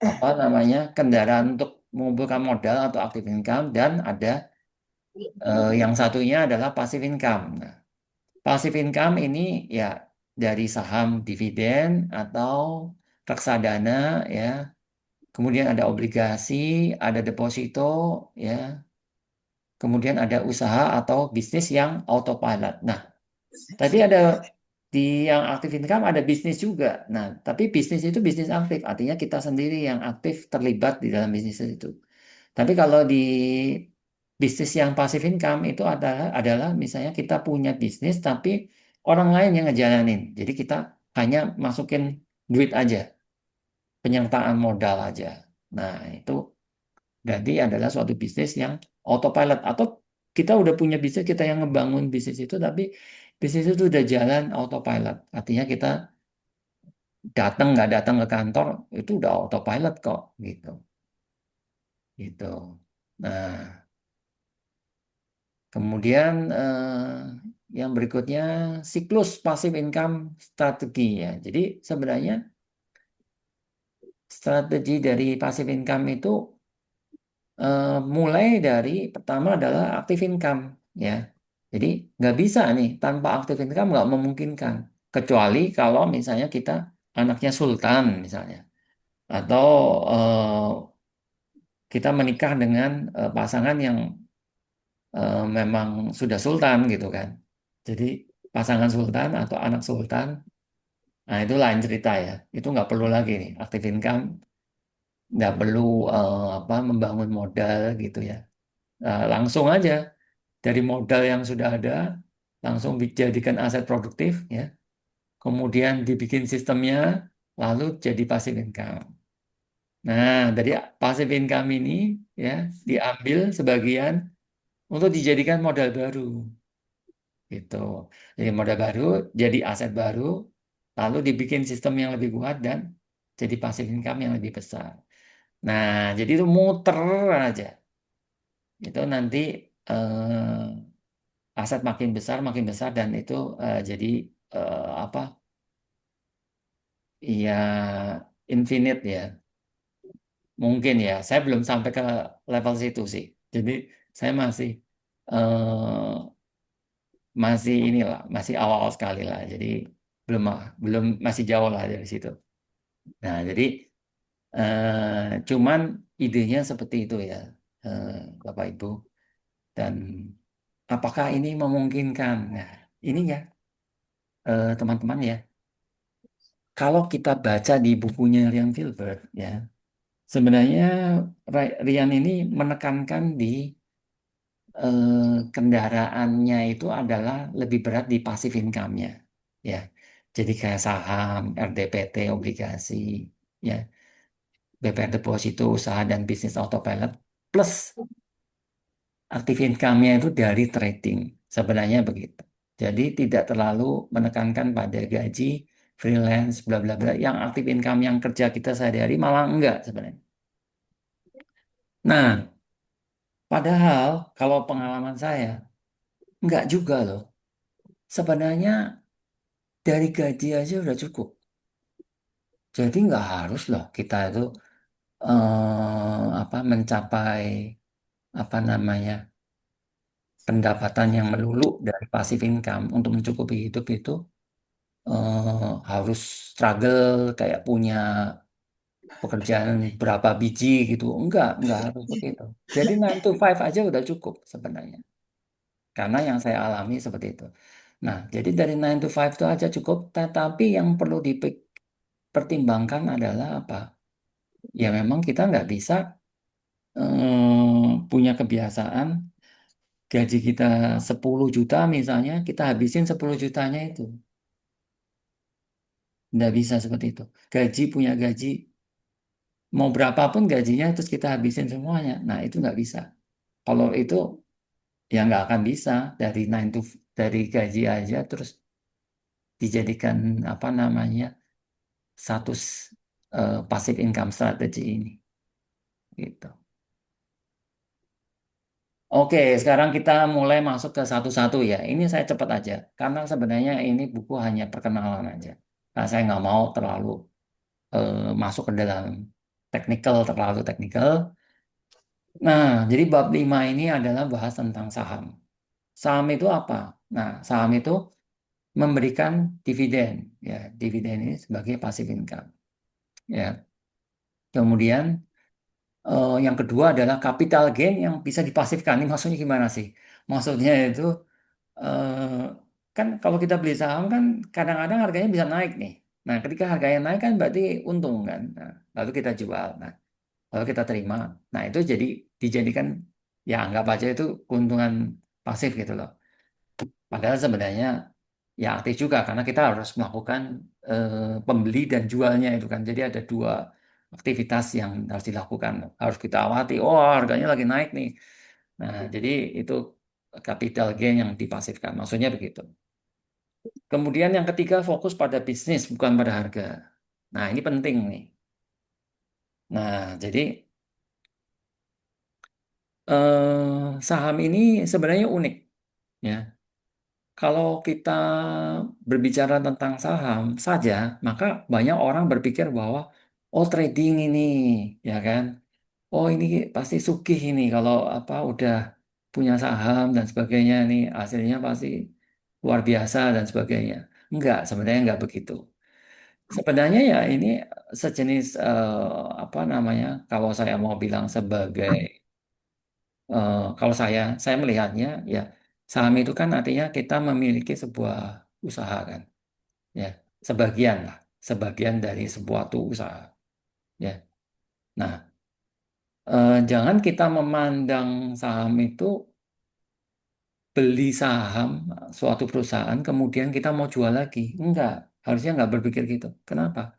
apa namanya kendaraan untuk mengumpulkan modal atau active income, dan ada yang satunya adalah passive income. Nah, passive income ini ya dari saham dividen atau reksadana ya. Kemudian ada obligasi, ada deposito ya. Kemudian ada usaha atau bisnis yang autopilot. Nah, tadi ada di yang aktif income ada bisnis juga. Nah, tapi bisnis itu bisnis aktif, artinya kita sendiri yang aktif terlibat di dalam bisnis itu. Tapi kalau di bisnis yang passive income itu adalah misalnya kita punya bisnis tapi orang lain yang ngejalanin. Jadi kita hanya masukin duit aja, penyertaan modal aja. Nah, itu berarti adalah suatu bisnis yang autopilot, atau kita udah punya bisnis, kita yang ngebangun bisnis itu, tapi bisnis itu udah jalan autopilot. Artinya kita datang nggak datang ke kantor itu udah autopilot kok gitu. Gitu. Nah, kemudian yang berikutnya siklus passive income strategi ya. Jadi sebenarnya strategi dari passive income itu mulai dari pertama adalah active income ya. Jadi nggak bisa nih tanpa active income, nggak memungkinkan. Kecuali kalau misalnya kita anaknya sultan misalnya, atau kita menikah dengan pasangan yang memang sudah sultan gitu kan. Jadi pasangan sultan atau anak sultan, nah itu lain cerita ya. Itu nggak perlu lagi nih active income, nggak perlu apa membangun modal gitu ya. Langsung aja dari modal yang sudah ada langsung dijadikan aset produktif ya. Kemudian dibikin sistemnya, lalu jadi passive income. Nah, dari passive income ini ya diambil sebagian untuk dijadikan modal baru gitu. Jadi modal baru, jadi aset baru, lalu dibikin sistem yang lebih kuat dan jadi passive income yang lebih besar. Nah, jadi itu muter aja. Itu nanti aset makin besar dan itu jadi apa? Ya infinite ya. Mungkin ya. Saya belum sampai ke level situ sih. Jadi saya masih inilah, masih awal-awal sekali lah. Jadi belum belum masih jauh lah dari situ. Nah, jadi cuman idenya seperti itu ya, eh, Bapak Ibu. Dan apakah ini memungkinkan? Nah, ini ya, teman-teman ya. Kalau kita baca di bukunya Ryan Filbert ya, sebenarnya Ryan ini menekankan di kendaraannya itu adalah lebih berat di passive income-nya ya. Jadi kayak saham, RDPT, obligasi, ya, BPR deposito, usaha dan bisnis autopilot plus active income-nya itu dari trading. Sebenarnya begitu. Jadi tidak terlalu menekankan pada gaji, freelance, bla bla bla. Yang active income yang kerja kita sehari-hari malah enggak sebenarnya. Nah, padahal kalau pengalaman saya enggak juga loh. Sebenarnya dari gaji aja udah cukup. Jadi nggak harus loh kita itu apa mencapai apa namanya pendapatan yang melulu dari passive income untuk mencukupi hidup itu harus struggle kayak punya pekerjaan berapa biji gitu. Enggak harus begitu. Jadi 9 to 5 aja udah cukup sebenarnya. Karena yang saya alami seperti itu. Nah, jadi dari 9 to 5 itu aja cukup, tetapi yang perlu dipertimbangkan adalah apa? Ya memang kita nggak bisa punya kebiasaan gaji kita 10 juta misalnya, kita habisin 10 jutanya itu. Nggak bisa seperti itu. Gaji punya gaji, mau berapapun gajinya terus kita habisin semuanya. Nah itu nggak bisa. Kalau itu ya nggak akan bisa dari 9 to dari gaji aja terus dijadikan apa namanya status passive income strategy ini. Gitu. Oke, sekarang kita mulai masuk ke satu-satu ya. Ini saya cepat aja, karena sebenarnya ini buku hanya perkenalan aja. Nah, saya nggak mau terlalu masuk ke dalam terlalu teknikal. Nah, jadi bab 5 ini adalah bahas tentang saham. Saham itu apa? Nah, saham itu memberikan dividen, ya. Dividen ini sebagai passive income, ya. Kemudian yang kedua adalah capital gain yang bisa dipasifkan. Ini maksudnya gimana sih? Maksudnya itu eh, kan kalau kita beli saham kan kadang-kadang harganya bisa naik nih. Nah, ketika harganya naik kan berarti untung kan. Nah, lalu kita jual. Nah, lalu kita terima. Nah, itu jadi dijadikan ya anggap aja itu keuntungan pasif gitu loh. Padahal sebenarnya ya aktif juga karena kita harus melakukan pembeli dan jualnya itu kan. Jadi ada dua aktivitas yang harus dilakukan. Harus kita amati, oh harganya lagi naik nih. Nah, jadi itu capital gain yang dipasifkan. Maksudnya begitu. Kemudian yang ketiga fokus pada bisnis bukan pada harga. Nah, ini penting nih. Nah, jadi saham ini sebenarnya unik ya. Kalau kita berbicara tentang saham saja, maka banyak orang berpikir bahwa oh trading ini, ya kan? Oh ini pasti sugih ini kalau apa udah punya saham dan sebagainya nih hasilnya pasti luar biasa dan sebagainya. Enggak, sebenarnya enggak begitu. Sebenarnya ya ini sejenis apa namanya? Kalau saya mau bilang sebagai kalau saya melihatnya ya saham itu kan artinya kita memiliki sebuah usaha kan, ya sebagian lah, sebagian dari sebuah tuh usaha, ya. Nah, jangan kita memandang saham itu beli saham suatu perusahaan kemudian kita mau jual lagi, enggak, harusnya enggak berpikir gitu. Kenapa?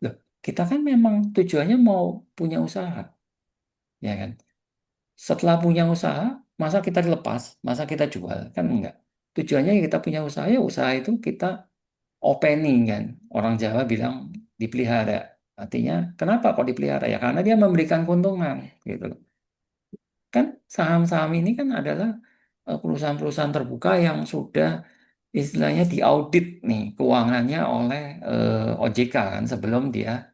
Loh, kita kan memang tujuannya mau punya usaha, ya kan? Setelah punya usaha, masa kita dilepas, masa kita jual? Kan enggak. Tujuannya kita punya usaha, ya usaha itu kita opening kan. Orang Jawa bilang dipelihara. Artinya, kenapa kok dipelihara? Ya karena dia memberikan keuntungan. Gitu loh. Kan saham-saham ini kan adalah perusahaan-perusahaan terbuka yang sudah istilahnya diaudit nih keuangannya oleh OJK kan sebelum dia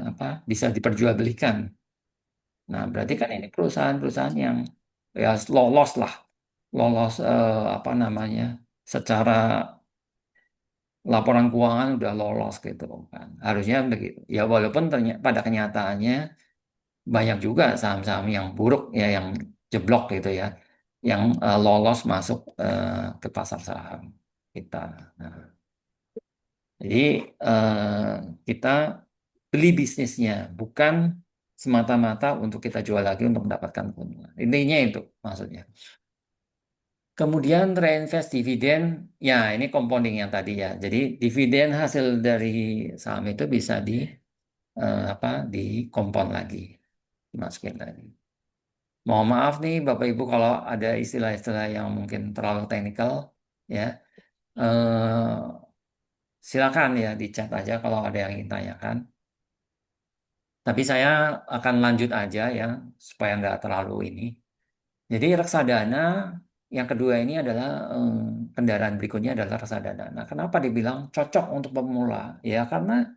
apa bisa diperjualbelikan. Nah, berarti kan ini perusahaan-perusahaan yang ya lolos lah, lolos apa namanya, secara laporan keuangan udah lolos gitu kan. Harusnya begitu. Ya walaupun pada kenyataannya banyak juga saham-saham yang buruk ya, yang jeblok gitu ya, yang lolos masuk ke pasar saham kita. Nah, jadi kita beli bisnisnya, bukan semata-mata untuk kita jual lagi untuk mendapatkan keuntungan. Intinya itu maksudnya. Kemudian reinvest dividen, ya ini compounding yang tadi ya. Jadi dividen hasil dari saham itu bisa apa di compound lagi, dimasukin lagi. Mohon maaf nih Bapak Ibu kalau ada istilah-istilah yang mungkin terlalu teknikal ya. Eh, Silakan ya di chat aja kalau ada yang ingin tanyakan. Tapi saya akan lanjut aja ya supaya nggak terlalu ini. Jadi reksadana yang kedua ini adalah kendaraan berikutnya adalah reksadana. Nah, kenapa dibilang cocok untuk pemula? Ya karena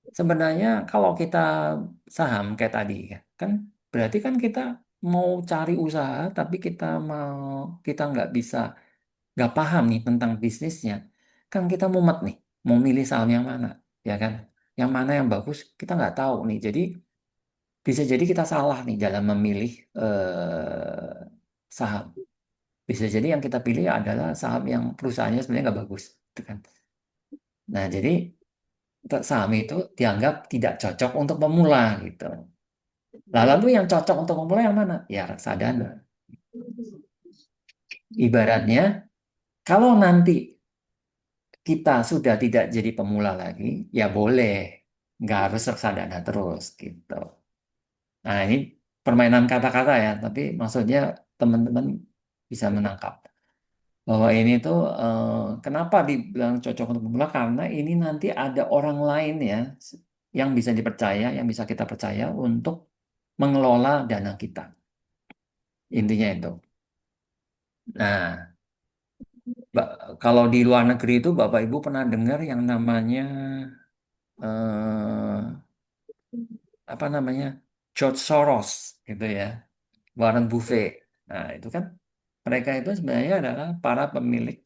sebenarnya kalau kita saham kayak tadi ya, kan berarti kan kita mau cari usaha tapi kita nggak paham nih tentang bisnisnya. Kan kita mumet nih, mau milih saham yang mana, ya kan? Yang mana yang bagus kita nggak tahu nih. Jadi bisa jadi kita salah nih dalam memilih saham. Bisa jadi yang kita pilih adalah saham yang perusahaannya sebenarnya nggak bagus, gitu kan? Nah, jadi saham itu dianggap tidak cocok untuk pemula gitu. Lalu yang cocok untuk pemula yang mana? Ya reksadana. Ibaratnya, kalau nanti kita sudah tidak jadi pemula lagi, ya boleh, nggak harus reksadana terus gitu. Nah, ini permainan kata-kata ya, tapi maksudnya teman-teman bisa menangkap bahwa ini tuh kenapa dibilang cocok untuk pemula karena ini nanti ada orang lain ya yang bisa dipercaya, yang bisa kita percaya untuk mengelola dana kita. Intinya itu. Nah, kalau di luar negeri itu Bapak Ibu pernah dengar yang namanya apa namanya George Soros gitu ya, Warren Buffett. Nah, itu kan mereka itu sebenarnya adalah para pemilik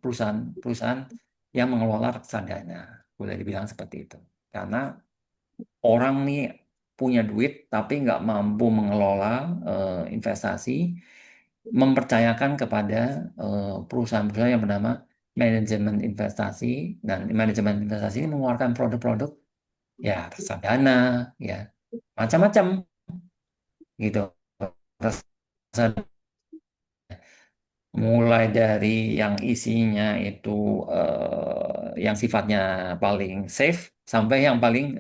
perusahaan-perusahaan yang mengelola reksadana, boleh dibilang seperti itu. Karena orang nih punya duit tapi nggak mampu mengelola investasi, mempercayakan kepada perusahaan-perusahaan yang bernama manajemen investasi, dan manajemen investasi ini mengeluarkan produk-produk ya reksadana, ya macam-macam gitu. Reksadana mulai dari yang isinya itu yang sifatnya paling safe sampai yang paling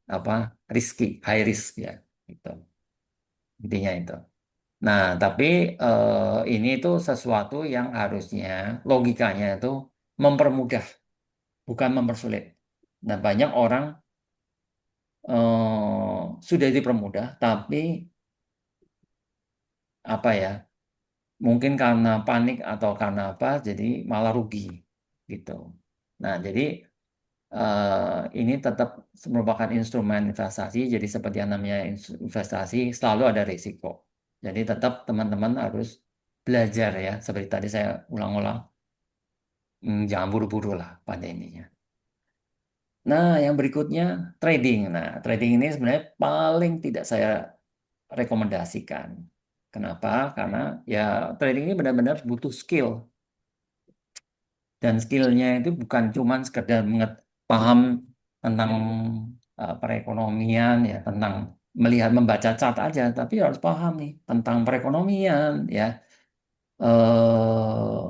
apa risky, high risk ya, gitu. Intinya itu. Nah, tapi ini itu sesuatu yang harusnya logikanya itu mempermudah, bukan mempersulit. Nah, banyak orang sudah dipermudah, tapi apa ya? Mungkin karena panik atau karena apa, jadi malah rugi gitu. Nah, jadi ini tetap merupakan instrumen investasi. Jadi seperti yang namanya investasi selalu ada risiko. Jadi tetap teman-teman harus belajar ya. Seperti tadi saya ulang-ulang, jangan buru-buru lah pada intinya. Nah, yang berikutnya trading. Nah, trading ini sebenarnya paling tidak saya rekomendasikan. Kenapa? Karena ya trading ini benar-benar butuh skill. Dan skillnya itu bukan cuma sekedar paham tentang perekonomian ya, tentang melihat membaca chart aja, tapi harus paham nih tentang perekonomian ya, eh,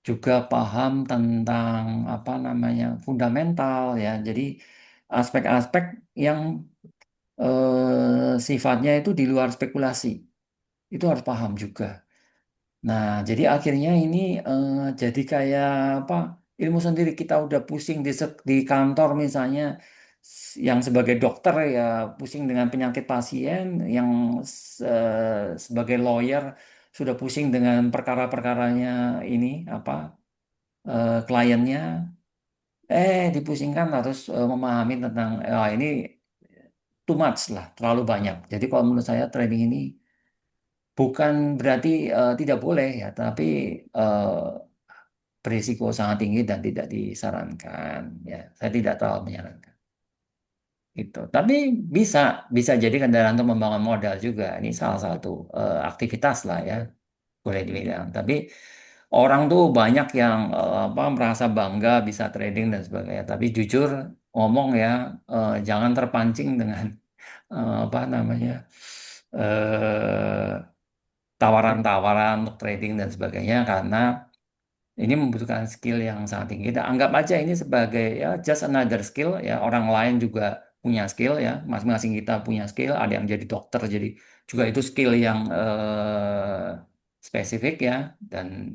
juga paham tentang apa namanya fundamental ya. Jadi aspek-aspek yang sifatnya itu di luar spekulasi itu harus paham juga. Nah, jadi akhirnya ini jadi kayak apa? Ilmu sendiri kita udah pusing di kantor misalnya, yang sebagai dokter ya pusing dengan penyakit pasien, yang sebagai lawyer sudah pusing dengan perkara-perkaranya ini apa kliennya, dipusingkan harus memahami tentang ini too much lah, terlalu banyak. Jadi kalau menurut saya trading ini bukan berarti tidak boleh ya, tapi eh, berisiko sangat tinggi dan tidak disarankan. Ya, saya tidak terlalu menyarankan itu. Tapi bisa bisa jadi kendaraan untuk membangun modal juga. Ini salah satu aktivitas lah ya, boleh dibilang. Tapi orang tuh banyak yang apa merasa bangga bisa trading dan sebagainya. Tapi jujur ngomong ya, jangan terpancing dengan apa namanya tawaran-tawaran untuk trading dan sebagainya karena ini membutuhkan skill yang sangat tinggi. Kita anggap aja ini sebagai ya just another skill ya. Orang lain juga punya skill ya. Masing-masing kita punya skill. Ada yang jadi dokter, jadi juga itu skill yang spesifik ya. Dan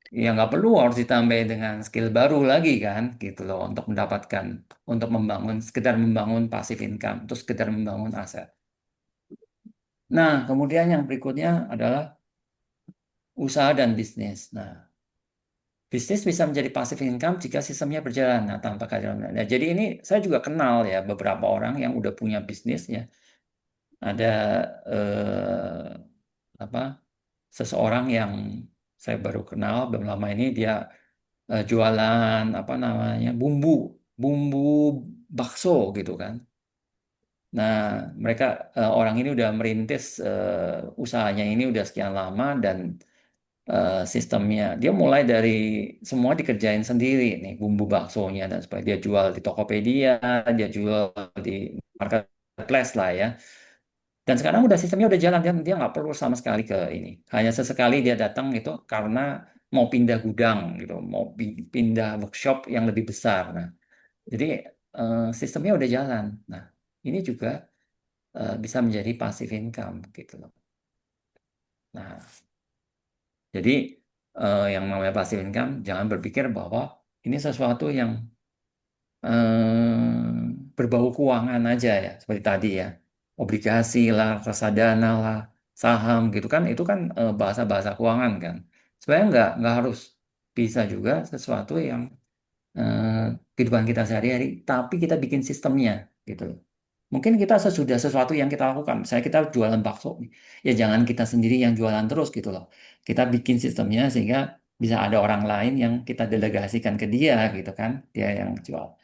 ya nggak perlu harus ditambah dengan skill baru lagi kan, gitu loh untuk mendapatkan, untuk membangun, sekedar membangun passive income, terus sekedar membangun aset. Nah, kemudian yang berikutnya adalah usaha dan bisnis. Nah, bisnis bisa menjadi passive income jika sistemnya berjalan, nah, tanpa kehadiran. Nah, jadi ini saya juga kenal ya beberapa orang yang udah punya bisnis ya. Ada apa seseorang yang saya baru kenal belum lama ini, dia jualan apa namanya bumbu bumbu bakso gitu kan. Nah, mereka orang ini udah merintis usahanya ini udah sekian lama dan sistemnya. Dia mulai dari semua dikerjain sendiri nih, bumbu baksonya dan supaya dia jual di Tokopedia, dia jual di marketplace lah ya. Dan sekarang udah sistemnya udah jalan, dia nggak perlu sama sekali ke ini. Hanya sesekali dia datang itu karena mau pindah gudang gitu, mau pindah workshop yang lebih besar. Nah, jadi sistemnya udah jalan. Nah, ini juga bisa menjadi passive income gitu loh. Nah, jadi yang namanya passive income jangan berpikir bahwa ini sesuatu yang berbau keuangan aja ya, seperti tadi ya, obligasi lah, reksadana lah, saham gitu kan, itu kan bahasa-bahasa keuangan kan. Sebenarnya nggak harus, bisa juga sesuatu yang eh, kehidupan kita sehari-hari, tapi kita bikin sistemnya gitu loh. Mungkin kita sesudah sesuatu yang kita lakukan, misalnya kita jualan bakso, nih, ya jangan kita sendiri yang jualan terus gitu loh. Kita bikin sistemnya sehingga bisa ada orang lain yang kita delegasikan ke dia gitu kan, dia yang jual.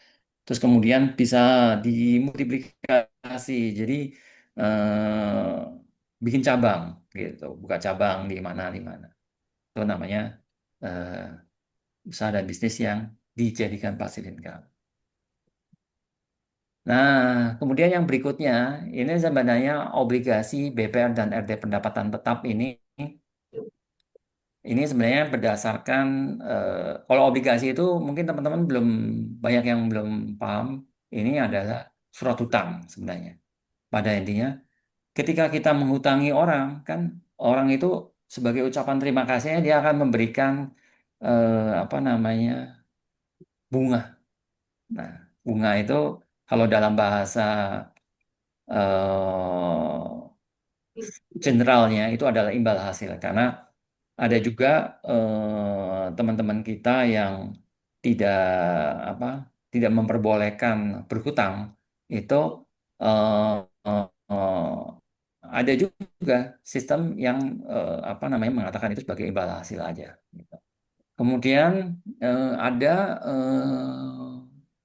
Terus kemudian bisa dimultiplikasi, jadi bikin cabang gitu, buka cabang di mana. Itu namanya eh, usaha dan bisnis yang dijadikan passive income. Nah, kemudian yang berikutnya, ini sebenarnya obligasi BPR dan RD pendapatan tetap ini sebenarnya berdasarkan, kalau obligasi itu mungkin teman-teman belum, banyak yang belum paham, ini adalah surat hutang sebenarnya. Pada intinya, ketika kita menghutangi orang, kan orang itu sebagai ucapan terima kasihnya dia akan memberikan apa namanya, bunga. Nah, bunga itu kalau dalam bahasa generalnya itu adalah imbal hasil, karena ada juga teman-teman kita yang tidak apa tidak memperbolehkan berhutang itu, eh, eh, eh, ada juga sistem yang apa namanya mengatakan itu sebagai imbal hasil aja gitu. Kemudian ada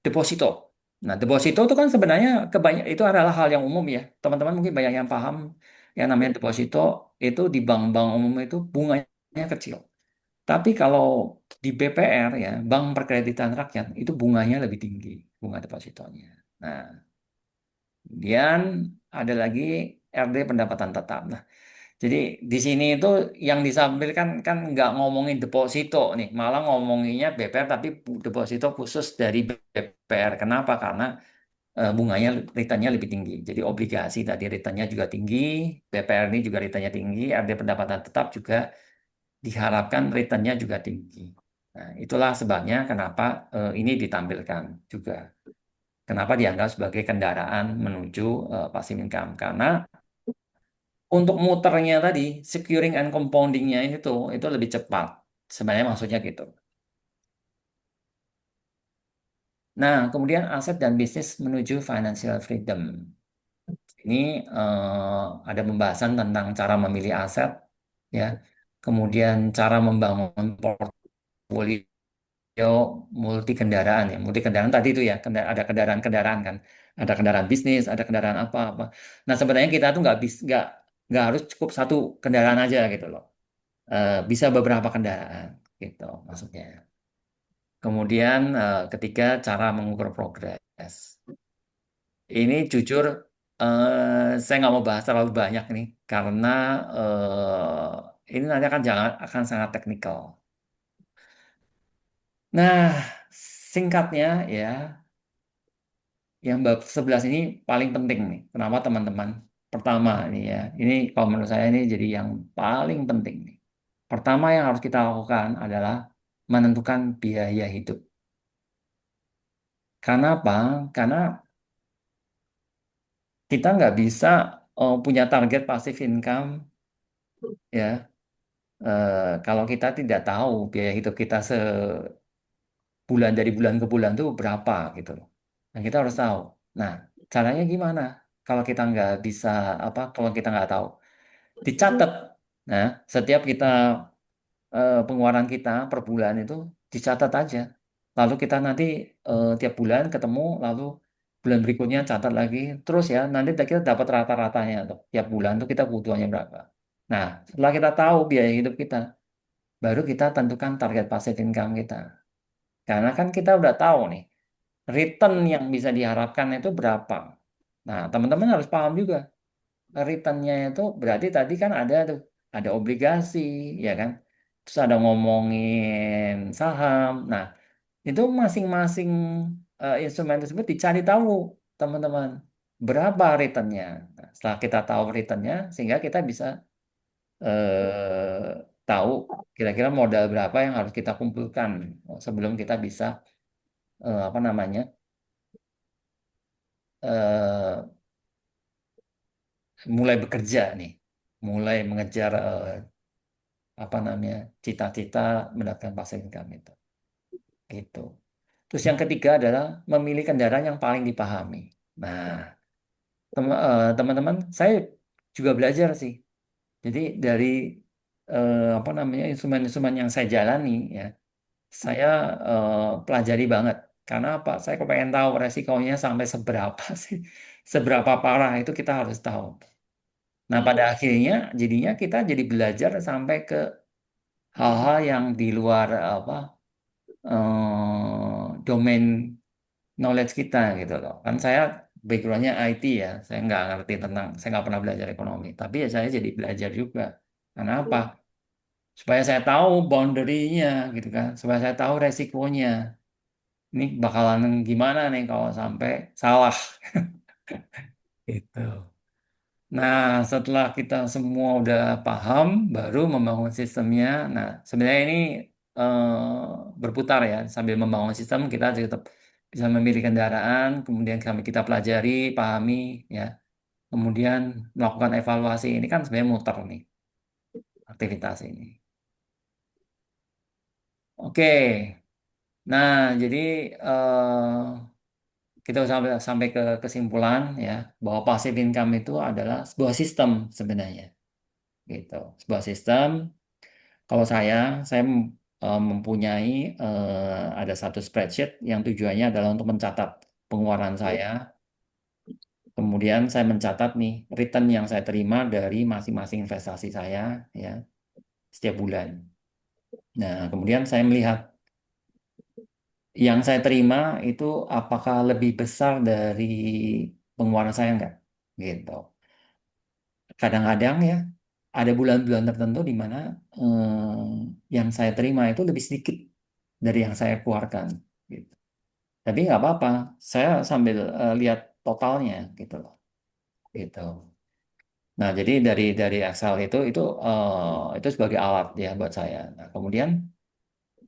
deposito. Nah, deposito itu kan sebenarnya itu adalah hal yang umum ya. Teman-teman mungkin banyak yang paham yang namanya deposito itu di bank-bank umum itu bunganya kecil. Tapi kalau di BPR ya, Bank Perkreditan Rakyat itu bunganya lebih tinggi, bunga depositonya. Nah, kemudian ada lagi RD pendapatan tetap. Nah, jadi di sini itu yang disampaikan kan nggak ngomongin deposito nih, malah ngomonginnya BPR tapi deposito khusus dari BPR. Kenapa? Karena bunganya returnnya lebih tinggi. Jadi obligasi tadi returnnya juga tinggi, BPR ini juga returnnya tinggi, ada pendapatan tetap juga diharapkan returnnya juga tinggi. Nah, itulah sebabnya kenapa ini ditampilkan juga. Kenapa dianggap sebagai kendaraan menuju passive income? Karena untuk muternya tadi, securing and compoundingnya itu lebih cepat. Sebenarnya maksudnya gitu. Nah, kemudian aset dan bisnis menuju financial freedom. Ini ada pembahasan tentang cara memilih aset, ya. Kemudian cara membangun portfolio multi kendaraan ya. Multi kendaraan tadi itu ya, ada kendaraan-kendaraan kan. Ada kendaraan bisnis, ada kendaraan apa-apa. Nah, sebenarnya kita tuh nggak harus cukup satu kendaraan aja gitu loh. Bisa beberapa kendaraan gitu maksudnya. Kemudian ketiga, cara mengukur progres. Ini jujur saya nggak mau bahas terlalu banyak nih karena ini nanti akan sangat teknikal. Nah, singkatnya ya, yang bab 11 ini paling penting nih. Kenapa teman-teman? Pertama ini ya, ini kalau menurut saya ini jadi yang paling penting nih. Pertama yang harus kita lakukan adalah menentukan biaya hidup. Karena apa? Karena kita nggak bisa punya target passive income ya, kalau kita tidak tahu biaya hidup kita sebulan dari bulan ke bulan itu berapa gitu loh. Nah, kita harus tahu. Nah, caranya gimana? Kalau kita nggak bisa kalau kita nggak tahu, dicatat. Nah, setiap kita pengeluaran kita per bulan itu dicatat aja. Lalu kita nanti tiap bulan ketemu, lalu bulan berikutnya catat lagi, terus ya nanti kita dapat rata-ratanya tuh. Tiap bulan tuh kita kebutuhannya berapa. Nah, setelah kita tahu biaya hidup kita, baru kita tentukan target passive income kita. Karena kan kita udah tahu nih, return yang bisa diharapkan itu berapa. Nah, teman-teman harus paham juga. returnnya itu berarti tadi kan ada tuh, ada obligasi, ya kan? Terus ada ngomongin saham. Nah, itu masing-masing instrumen tersebut dicari tahu, teman-teman, berapa returnnya. Nah, setelah kita tahu returnnya, sehingga kita bisa tahu kira-kira modal berapa yang harus kita kumpulkan sebelum kita bisa apa namanya eh, mulai bekerja nih, mulai mengejar apa namanya cita-cita mendapatkan passive income itu. Gitu. Terus yang ketiga adalah memilih kendaraan yang paling dipahami. Nah, teman-teman, saya juga belajar sih. Jadi dari apa namanya instrumen-instrumen yang saya jalani ya, saya pelajari banget. Karena apa? Saya kepengen tahu resikonya sampai seberapa sih, seberapa parah itu kita harus tahu. Nah, pada akhirnya jadinya kita jadi belajar sampai ke hal-hal yang di luar apa domain knowledge kita gitu loh. Kan saya backgroundnya IT ya, saya nggak ngerti tentang, saya nggak pernah belajar ekonomi. Tapi ya saya jadi belajar juga. Karena apa? Supaya saya tahu boundary-nya gitu kan, supaya saya tahu resikonya. Ini bakalan gimana nih kalau sampai salah gitu. Nah, setelah kita semua udah paham, baru membangun sistemnya. Nah, sebenarnya ini berputar ya. Sambil membangun sistem, kita juga tetap bisa memilih kendaraan, kemudian kami kita pelajari, pahami, ya. Kemudian melakukan evaluasi. Ini kan sebenarnya muter nih, aktivitas ini. Oke, nah jadi kita sampai ke kesimpulan ya, bahwa passive income itu adalah sebuah sistem sebenarnya. Gitu. Sebuah sistem. Kalau saya mempunyai ada satu spreadsheet yang tujuannya adalah untuk mencatat pengeluaran saya. Kemudian saya mencatat nih return yang saya terima dari masing-masing investasi saya ya setiap bulan. Nah, kemudian saya melihat yang saya terima itu apakah lebih besar dari pengeluaran saya enggak? Gitu. Kadang-kadang ya ada bulan-bulan tertentu di mana yang saya terima itu lebih sedikit dari yang saya keluarkan. Gitu. Tapi nggak apa-apa, saya sambil lihat totalnya gitu loh. Gitu. Nah, jadi dari Excel itu sebagai alat ya buat saya. Nah, kemudian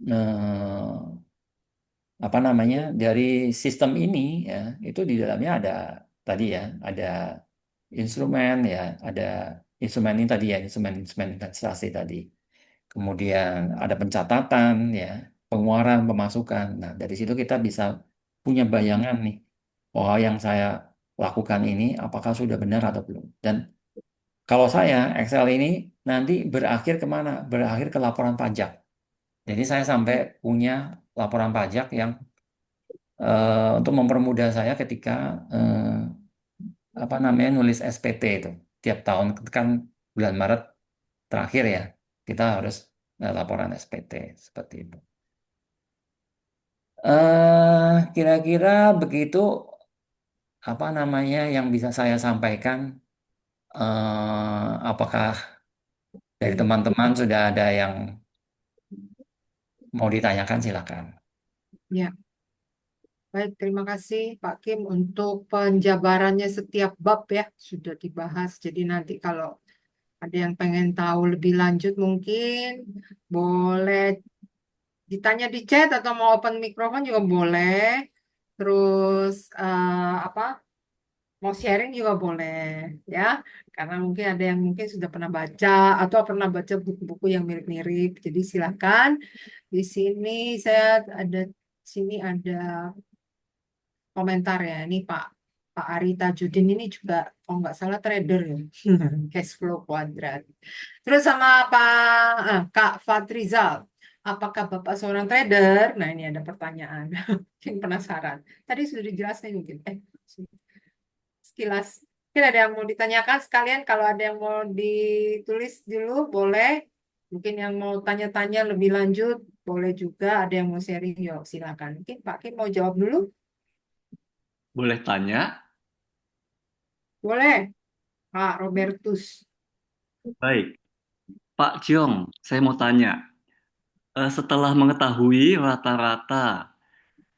eh, apa namanya dari sistem ini ya itu di dalamnya ada tadi ya ada instrumen ya ada instrumen ini tadi ya instrumen investasi tadi. Kemudian ada pencatatan ya, pengeluaran, pemasukan. Nah, dari situ kita bisa punya bayangan nih, oh yang saya lakukan ini apakah sudah benar atau belum. Dan kalau saya Excel ini nanti berakhir kemana? Berakhir ke laporan pajak. Jadi saya sampai punya laporan pajak yang untuk mempermudah saya ketika apa namanya nulis SPT itu. Tiap tahun kan bulan Maret terakhir ya, kita harus laporan SPT seperti itu. Kira-kira begitu apa namanya yang bisa saya sampaikan. Apakah dari teman-teman sudah ada yang mau ditanyakan silakan. Ya, baik. Terima kasih Pak Kim untuk penjabarannya setiap bab ya sudah dibahas. Jadi nanti kalau ada yang pengen tahu lebih lanjut mungkin boleh ditanya di chat atau mau open mikrofon juga boleh. Terus apa? Mau sharing juga boleh ya. Karena mungkin ada yang mungkin sudah pernah baca atau pernah baca buku-buku yang mirip-mirip. Jadi silakan. Di sini saya ada sini ada komentar ya. Ini Pak Ari Tajudin ini juga kalau nggak salah trader ya. Cash flow kuadrat. Terus sama Kak Fatrizal. Apakah Bapak seorang trader? Nah, ini ada pertanyaan. Mungkin penasaran. Tadi sudah dijelaskan mungkin. Sekilas. Mungkin ada yang mau ditanyakan sekalian. Kalau ada yang mau ditulis dulu, boleh. Mungkin yang mau tanya-tanya lebih lanjut, boleh juga. Ada yang mau sharing, yuk silakan. Mungkin Pak Kim mau jawab dulu? Boleh tanya? Boleh. Pak Robertus. Baik, Pak Ciong, saya mau tanya, setelah mengetahui rata-rata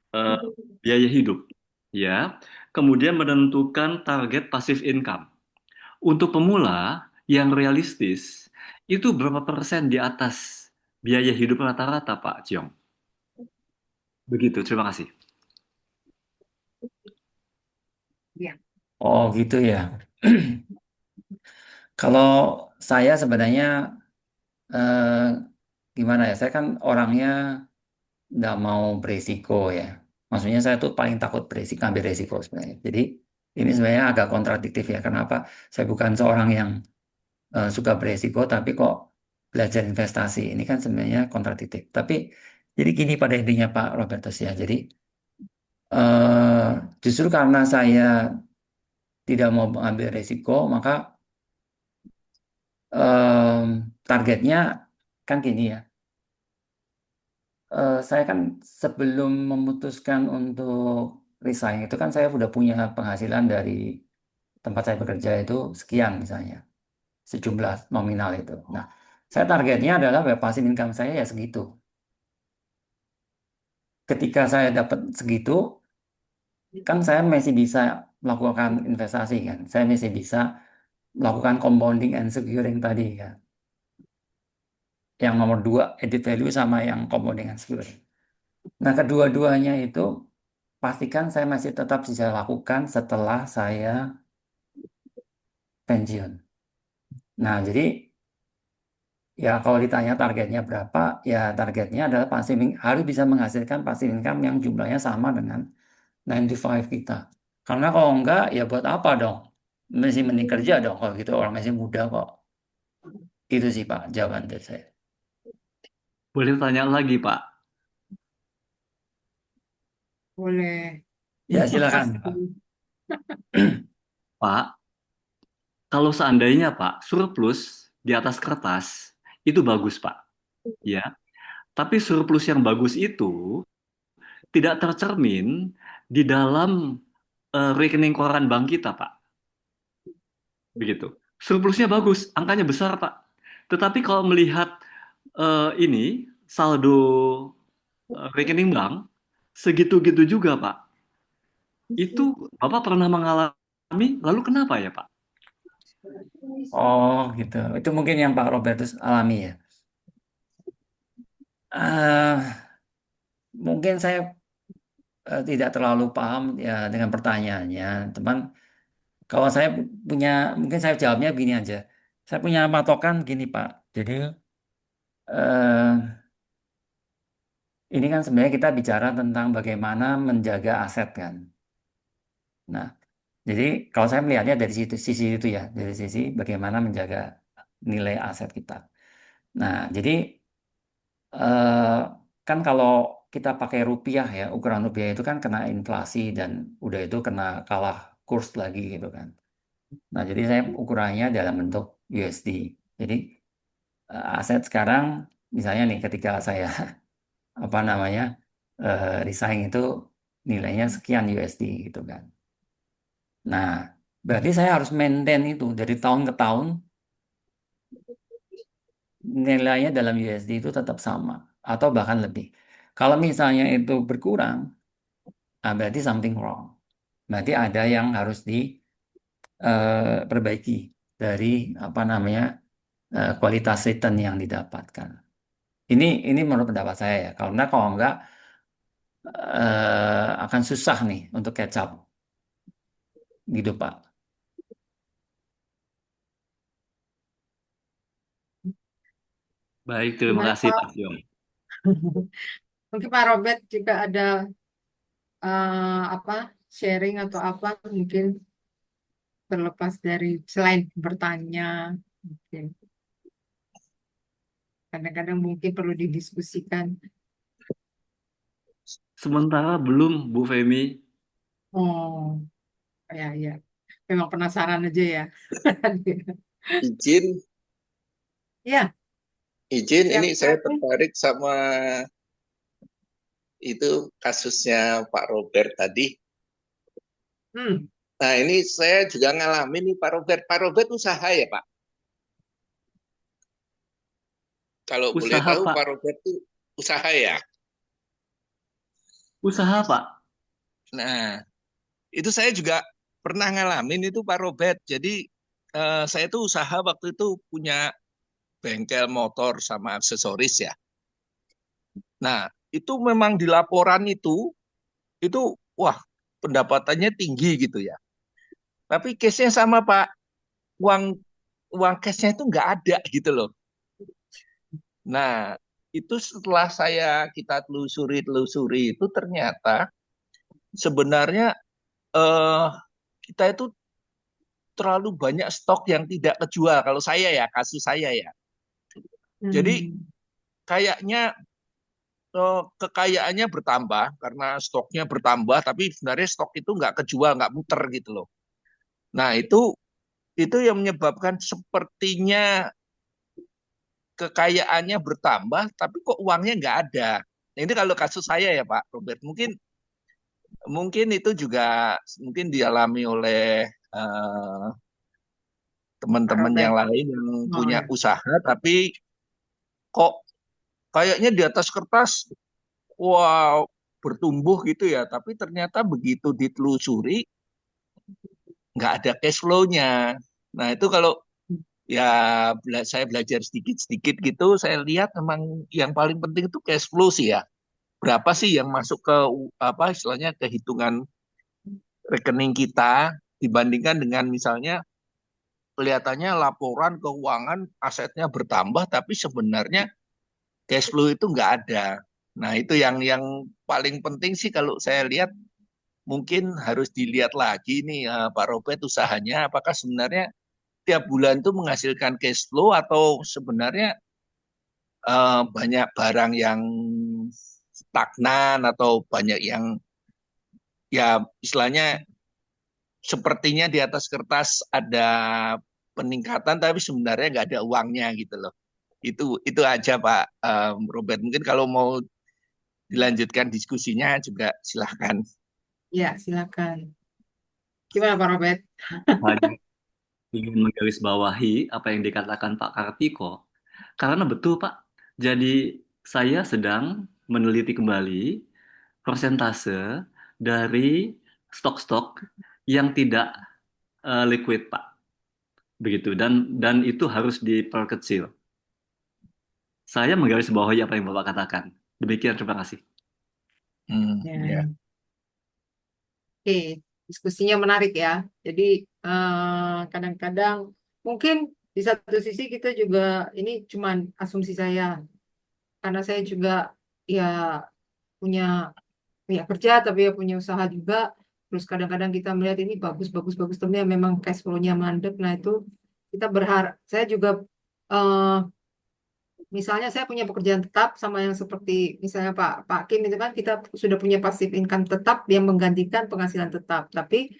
eh, biaya hidup, ya, kemudian menentukan target passive income. Untuk pemula yang realistis, itu berapa persen di atas biaya hidup rata-rata, Pak Ciong? Begitu, terima kasih. Ya. Oh gitu ya. Kalau saya sebenarnya eh, gimana ya? Saya kan orangnya nggak mau beresiko ya. Maksudnya saya tuh paling takut beresiko, ambil resiko sebenarnya. Jadi ini sebenarnya agak kontradiktif ya. Kenapa? Saya bukan seorang yang suka beresiko, tapi kok belajar investasi. Ini kan sebenarnya kontradiktif. Tapi jadi gini pada intinya Pak Robertus ya. Jadi justru karena saya tidak mau mengambil resiko, maka targetnya kan gini ya. Saya kan sebelum memutuskan untuk resign itu kan saya sudah punya penghasilan dari tempat saya bekerja itu sekian misalnya, sejumlah nominal itu. Nah, saya targetnya adalah passive income saya ya segitu. Ketika saya dapat segitu, kan saya masih bisa melakukan investasi kan. Saya masih bisa melakukan compounding and securing tadi kan. Yang nomor dua, added value sama yang compounding and securing. Nah, kedua-duanya itu pastikan saya masih tetap bisa lakukan setelah saya pensiun. Nah, jadi ya kalau ditanya targetnya berapa, ya targetnya adalah harus bisa menghasilkan passive income yang jumlahnya sama dengan 9 to 5 kita. Karena kalau enggak, ya buat apa dong? Masih mending kerja dong kalau gitu, orang masih muda kok. Itu sih Pak, jawaban dari saya. Boleh tanya lagi, Pak? Boleh. Ya silakan Makasih. Pak. Pak, kalau seandainya Pak, surplus di atas kertas, itu bagus, Pak. Ya, tapi surplus yang bagus itu tidak tercermin di dalam rekening koran bank kita, Pak. Begitu. Surplusnya bagus, angkanya besar, Pak. Tetapi kalau melihat ini saldo rekening bank segitu-gitu juga, Pak. Itu Bapak pernah mengalami, lalu kenapa ya, Pak? Oh gitu, itu mungkin yang Pak Robertus alami ya. Ah, mungkin saya tidak terlalu paham ya dengan pertanyaannya, teman. Kalau saya punya, mungkin saya jawabnya begini aja. Saya punya patokan gini Pak. Jadi eh, ini kan sebenarnya kita bicara tentang bagaimana menjaga aset kan. Nah, jadi kalau saya melihatnya dari sisi itu ya, dari sisi bagaimana menjaga nilai aset kita. Nah, jadi eh, kan kalau kita pakai rupiah ya, ukuran rupiah itu kan kena inflasi dan udah itu kena kalah kurs lagi gitu kan. Nah, jadi saya ukurannya dalam bentuk USD. Jadi aset sekarang misalnya nih ketika saya apa namanya resign itu nilainya sekian USD gitu kan. Nah, berarti saya harus maintain itu dari tahun ke tahun nilainya dalam USD itu tetap sama atau bahkan lebih. Kalau misalnya itu berkurang, berarti something wrong. Berarti ada yang harus diperbaiki dari apa namanya kualitas return yang didapatkan. Ini menurut pendapat saya ya. Karena kalau enggak akan susah nih untuk catch up gitu Pak. Baik, terima Gimana kasih Pak Pak? Yong. Mungkin Pak Robert juga ada apa sharing atau apa mungkin terlepas dari selain bertanya mungkin kadang-kadang mungkin perlu didiskusikan. Sementara belum, Bu Femi. Oh, ya ya. Memang penasaran aja ya. Izin, Ya, izin ini siapa saya nih? tertarik sama itu kasusnya Pak Robert tadi. Hmm. Nah, ini saya juga ngalamin nih Pak Robert. Pak Robert usaha ya Pak? Kalau boleh Usaha, tahu Pak. Pak Robert itu usaha ya? Usaha, Pak. Nah, itu saya juga pernah ngalamin itu Pak Robert. Jadi saya tuh usaha waktu itu punya bengkel motor sama aksesoris ya. Nah, itu memang di laporan itu wah pendapatannya tinggi gitu ya. Tapi case-nya sama Pak, uang uang cash-nya itu nggak ada gitu loh. Nah, itu setelah kita telusuri itu ternyata sebenarnya eh, kita itu terlalu banyak stok yang tidak kejual. Kalau saya ya, kasus saya ya. Jadi Hmm. kayaknya kekayaannya bertambah karena stoknya bertambah, tapi sebenarnya stok itu nggak kejual, nggak muter gitu loh. Nah, itu yang menyebabkan sepertinya kekayaannya bertambah, tapi kok uangnya nggak ada. Nah, ini kalau kasus saya ya Pak Robert, mungkin mungkin itu juga mungkin dialami oleh eh, Pak teman-teman yang Robert. lain yang Oh punya ya. usaha, tapi kok kayaknya di atas kertas, wow, bertumbuh gitu ya. Tapi ternyata begitu ditelusuri, nggak ada cash flow-nya. Nah, itu kalau ya saya belajar sedikit-sedikit gitu, saya lihat memang yang paling penting itu cash flow sih ya. Berapa sih yang masuk ke apa istilahnya ke hitungan rekening kita dibandingkan dengan misalnya kelihatannya laporan keuangan asetnya bertambah tapi sebenarnya cash flow itu nggak ada. Nah, itu yang paling penting sih kalau saya lihat mungkin harus dilihat lagi nih Pak Robert usahanya apakah sebenarnya tiap bulan itu menghasilkan cash flow atau sebenarnya banyak barang yang stagnan atau banyak yang ya istilahnya sepertinya di atas kertas ada peningkatan tapi sebenarnya nggak ada uangnya gitu loh. Itu aja Pak Robert. Mungkin kalau mau dilanjutkan diskusinya juga silahkan. Ya, silakan. Gimana Pak Robert? Hanya ingin menggarisbawahi apa yang dikatakan Pak Kartiko. Karena betul, Pak. Jadi saya sedang meneliti kembali persentase dari stok-stok yang tidak liquid, Pak. Begitu. Dan itu harus diperkecil. Saya menggarisbawahi apa yang Bapak katakan. Demikian, terima kasih. Ya. Ya. Oke, diskusinya menarik ya. Jadi kadang-kadang mungkin di satu sisi kita juga ini cuman asumsi saya karena saya juga ya punya ya kerja tapi ya punya usaha juga. Terus kadang-kadang kita melihat ini bagus bagus bagus tapi ya memang cash flow-nya mandek. Nah itu kita berharap. Saya juga eh, misalnya saya punya pekerjaan tetap sama yang seperti misalnya Pak Kim itu kan kita sudah punya passive income tetap yang menggantikan penghasilan tetap. Tapi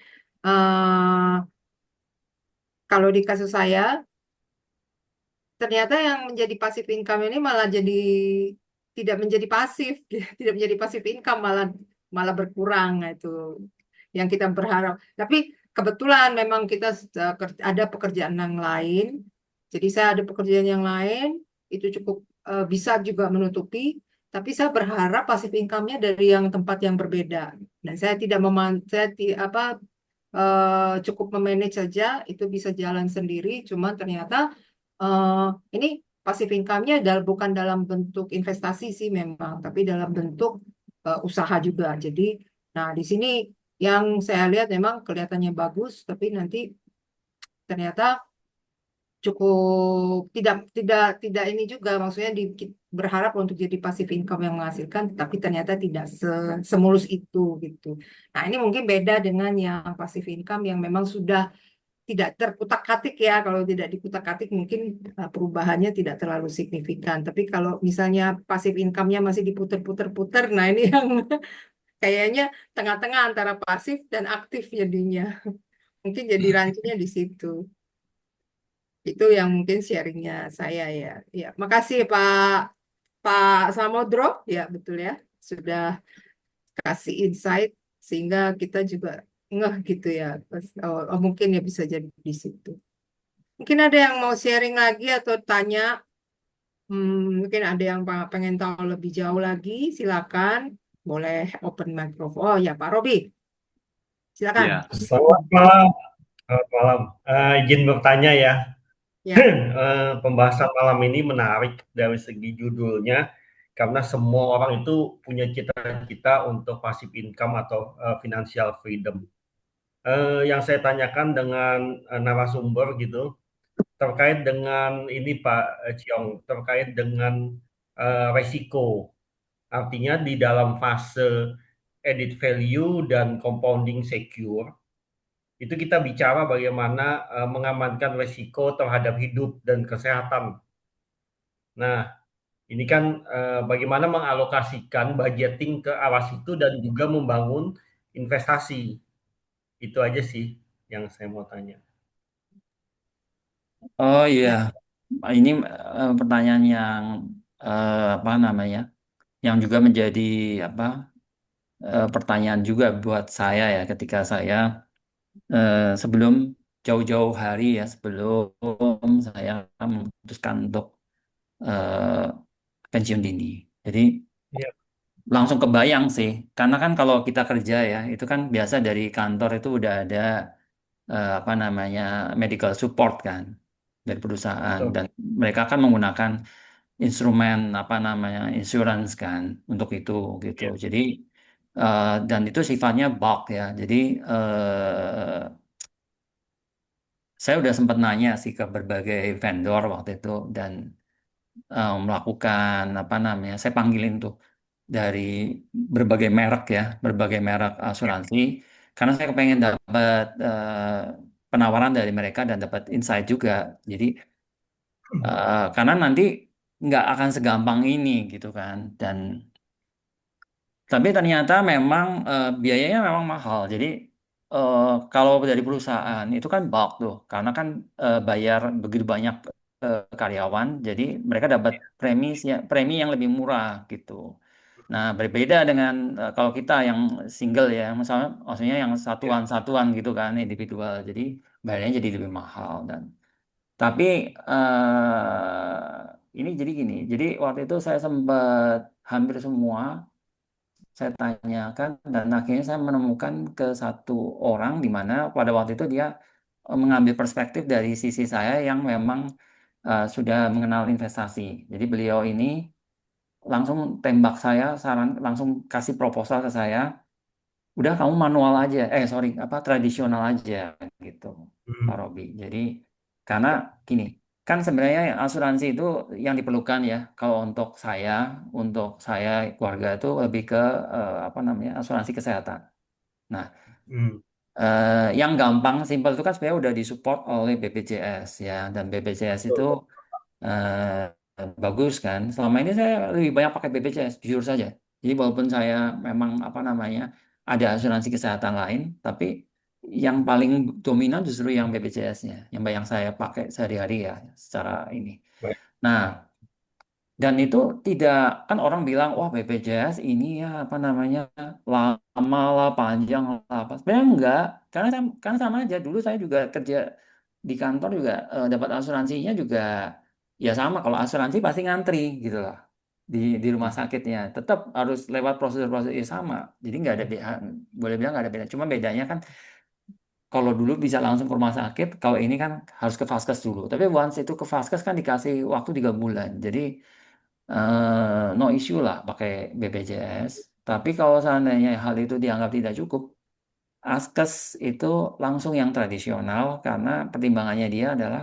eh, kalau di kasus saya ternyata yang menjadi passive income ini malah jadi tidak menjadi pasif, tidak menjadi passive income malah malah berkurang. Nah, itu yang kita berharap. Tapi kebetulan memang kita ada pekerjaan yang lain. Jadi saya ada pekerjaan yang lain itu cukup bisa juga menutupi. Tapi saya berharap passive income-nya dari yang tempat yang berbeda. Dan saya tidak cukup memanage saja itu bisa jalan sendiri. Cuman ternyata eh, ini passive income-nya bukan dalam bentuk investasi sih memang, tapi dalam bentuk usaha juga. Jadi, nah di sini yang saya lihat memang kelihatannya bagus, tapi nanti ternyata cukup tidak ini juga, maksudnya berharap untuk jadi passive income yang menghasilkan, tapi ternyata tidak semulus itu gitu. Nah ini mungkin beda dengan yang passive income yang memang sudah tidak terkutak-katik ya. Kalau tidak dikutak-katik mungkin perubahannya tidak terlalu signifikan. Tapi kalau misalnya passive income-nya masih diputer-puter-puter, nah ini yang kayaknya tengah-tengah antara pasif dan aktif jadinya. Mungkin jadi rancunya di situ. Itu yang mungkin sharingnya saya ya. Ya, makasih Pak Samodro. Ya, betul ya. Sudah kasih insight sehingga kita juga ngeh gitu ya. Mungkin ya bisa jadi di situ. Mungkin ada yang mau sharing lagi atau tanya. Mungkin ada yang pengen tahu lebih jauh lagi, silakan. Boleh open microphone. Oh ya, Pak Robi, silakan. Ya, Selamat malam. Selamat malam. Izin bertanya ya. Ya, Pembahasan malam ini menarik dari segi judulnya karena semua orang itu punya cita-cita untuk passive income atau financial freedom. Yang saya tanyakan dengan narasumber gitu terkait dengan ini Pak Ciong, terkait dengan resiko. Artinya di dalam fase added value dan compounding secure itu kita bicara bagaimana mengamankan resiko terhadap hidup dan kesehatan. Nah, ini kan bagaimana mengalokasikan budgeting ke arah situ dan juga membangun investasi. Itu aja sih yang saya mau tanya. Oh iya, ya, ini pertanyaan yang apa namanya, yang juga menjadi apa pertanyaan juga buat saya ya ketika saya sebelum jauh-jauh hari ya sebelum saya memutuskan untuk eh, pensiun dini. Jadi Ya, langsung kebayang sih, karena kan kalau kita kerja ya itu kan biasa dari kantor itu udah ada apa namanya medical support kan dari perusahaan betul. dan mereka kan menggunakan instrumen apa namanya insurance kan untuk itu gitu. Ya. Jadi dan itu sifatnya bulk ya. Jadi eh, saya udah sempat nanya sih ke berbagai vendor waktu itu dan melakukan apa namanya saya panggilin tuh dari berbagai merek asuransi karena saya kepengen dapat penawaran dari mereka dan dapat insight juga. Jadi karena nanti nggak akan segampang ini gitu kan dan tapi ternyata memang biayanya memang mahal. Jadi eh, kalau dari perusahaan itu kan bulk tuh, karena kan bayar begitu banyak karyawan, jadi mereka dapat premi yang lebih murah gitu. Nah berbeda dengan kalau kita yang single ya, misalnya maksudnya yang Ya. satuan-satuan gitu kan individual, jadi bayarnya jadi lebih mahal dan tapi ini jadi gini, jadi waktu itu saya sempat hampir semua saya tanyakan dan akhirnya saya menemukan ke satu orang di mana pada waktu itu dia mengambil perspektif dari sisi saya yang memang sudah mengenal investasi. Jadi beliau ini langsung tembak saya saran langsung kasih proposal ke saya, udah kamu manual aja, sorry apa tradisional aja gitu, Pak Hmm. Robi. Jadi karena gini, kan sebenarnya asuransi itu yang diperlukan ya. Kalau untuk saya keluarga itu lebih ke apa namanya asuransi kesehatan. Nah, Hmm. yang gampang, simpel itu kan sebenarnya udah disupport oleh BPJS ya, dan BPJS itu Betul. bagus kan. Selama ini saya lebih banyak pakai BPJS, jujur saja. Jadi walaupun saya memang apa namanya ada asuransi kesehatan lain, tapi yang paling dominan justru yang BPJS-nya, yang saya pakai sehari-hari ya secara ini. Baik. Nah, dan itu tidak kan orang bilang wah BPJS ini ya apa namanya lama lah panjang lah apa. Sebenarnya enggak, karena sama aja. Dulu saya juga kerja di kantor juga dapat asuransinya juga ya sama. Kalau asuransi pasti ngantri gitu lah di rumah sakitnya. Tetap harus lewat prosedur-prosedur yang sama. Jadi nggak ada beda, boleh bilang nggak ada beda. Cuma bedanya kan kalau dulu bisa langsung ke rumah sakit, kalau ini kan harus ke vaskes dulu. Tapi once itu ke vaskes kan dikasih waktu 3 bulan. Jadi no issue lah pakai BPJS. Tapi kalau seandainya hal itu dianggap tidak cukup, Askes itu langsung yang tradisional karena pertimbangannya dia adalah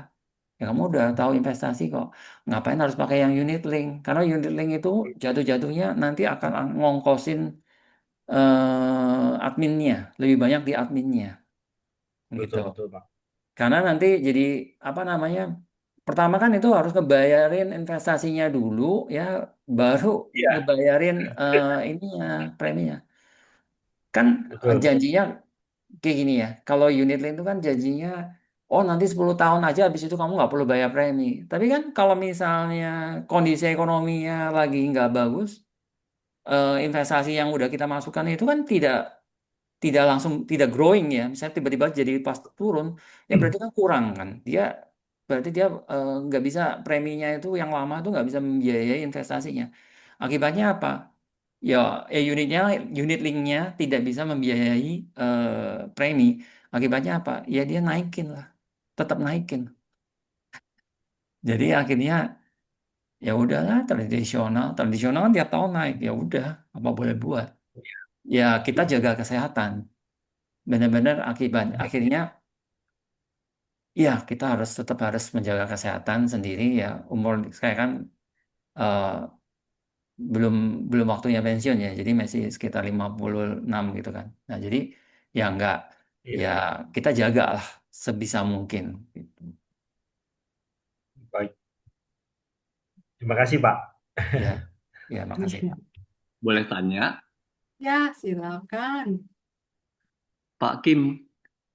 ya kamu udah tahu investasi kok, ngapain harus pakai yang unit link? Karena unit link itu jatuh-jatuhnya nanti akan ngongkosin adminnya, lebih banyak di adminnya gitu. Betul, betul, Pak. Karena nanti jadi apa namanya? Pertama kan itu harus ngebayarin investasinya dulu ya, baru Iya, ngebayarin ininya preminya. Kan betul. janjinya kayak gini ya. Kalau unit link itu kan janjinya oh nanti 10 tahun aja habis itu kamu nggak perlu bayar premi. Tapi kan kalau misalnya kondisi ekonominya lagi nggak bagus, investasi yang udah kita masukkan itu kan tidak tidak langsung tidak growing ya, misalnya tiba-tiba jadi pas turun, ya berarti kan kurang kan. Berarti dia nggak bisa preminya itu yang lama itu nggak bisa membiayai investasinya. Akibatnya apa? Ya, unit linknya tidak bisa membiayai premi. Akibatnya apa? Ya dia naikin lah, tetap naikin. Jadi akhirnya ya udahlah tradisional kan tiap tahun naik, ya udah apa boleh buat. Ya kita jaga kesehatan, benar-benar akhirnya ya kita tetap harus menjaga kesehatan sendiri ya. Umur saya kan eh, belum belum waktunya pensiun ya, jadi masih sekitar 56 gitu kan. Nah jadi ya enggak, Iya, ya kita jaga lah sebisa mungkin gitu. baik. Terima kasih, Pak. Ya, ya makasih. Iya. Boleh tanya, Ya, silakan. Pak Kim,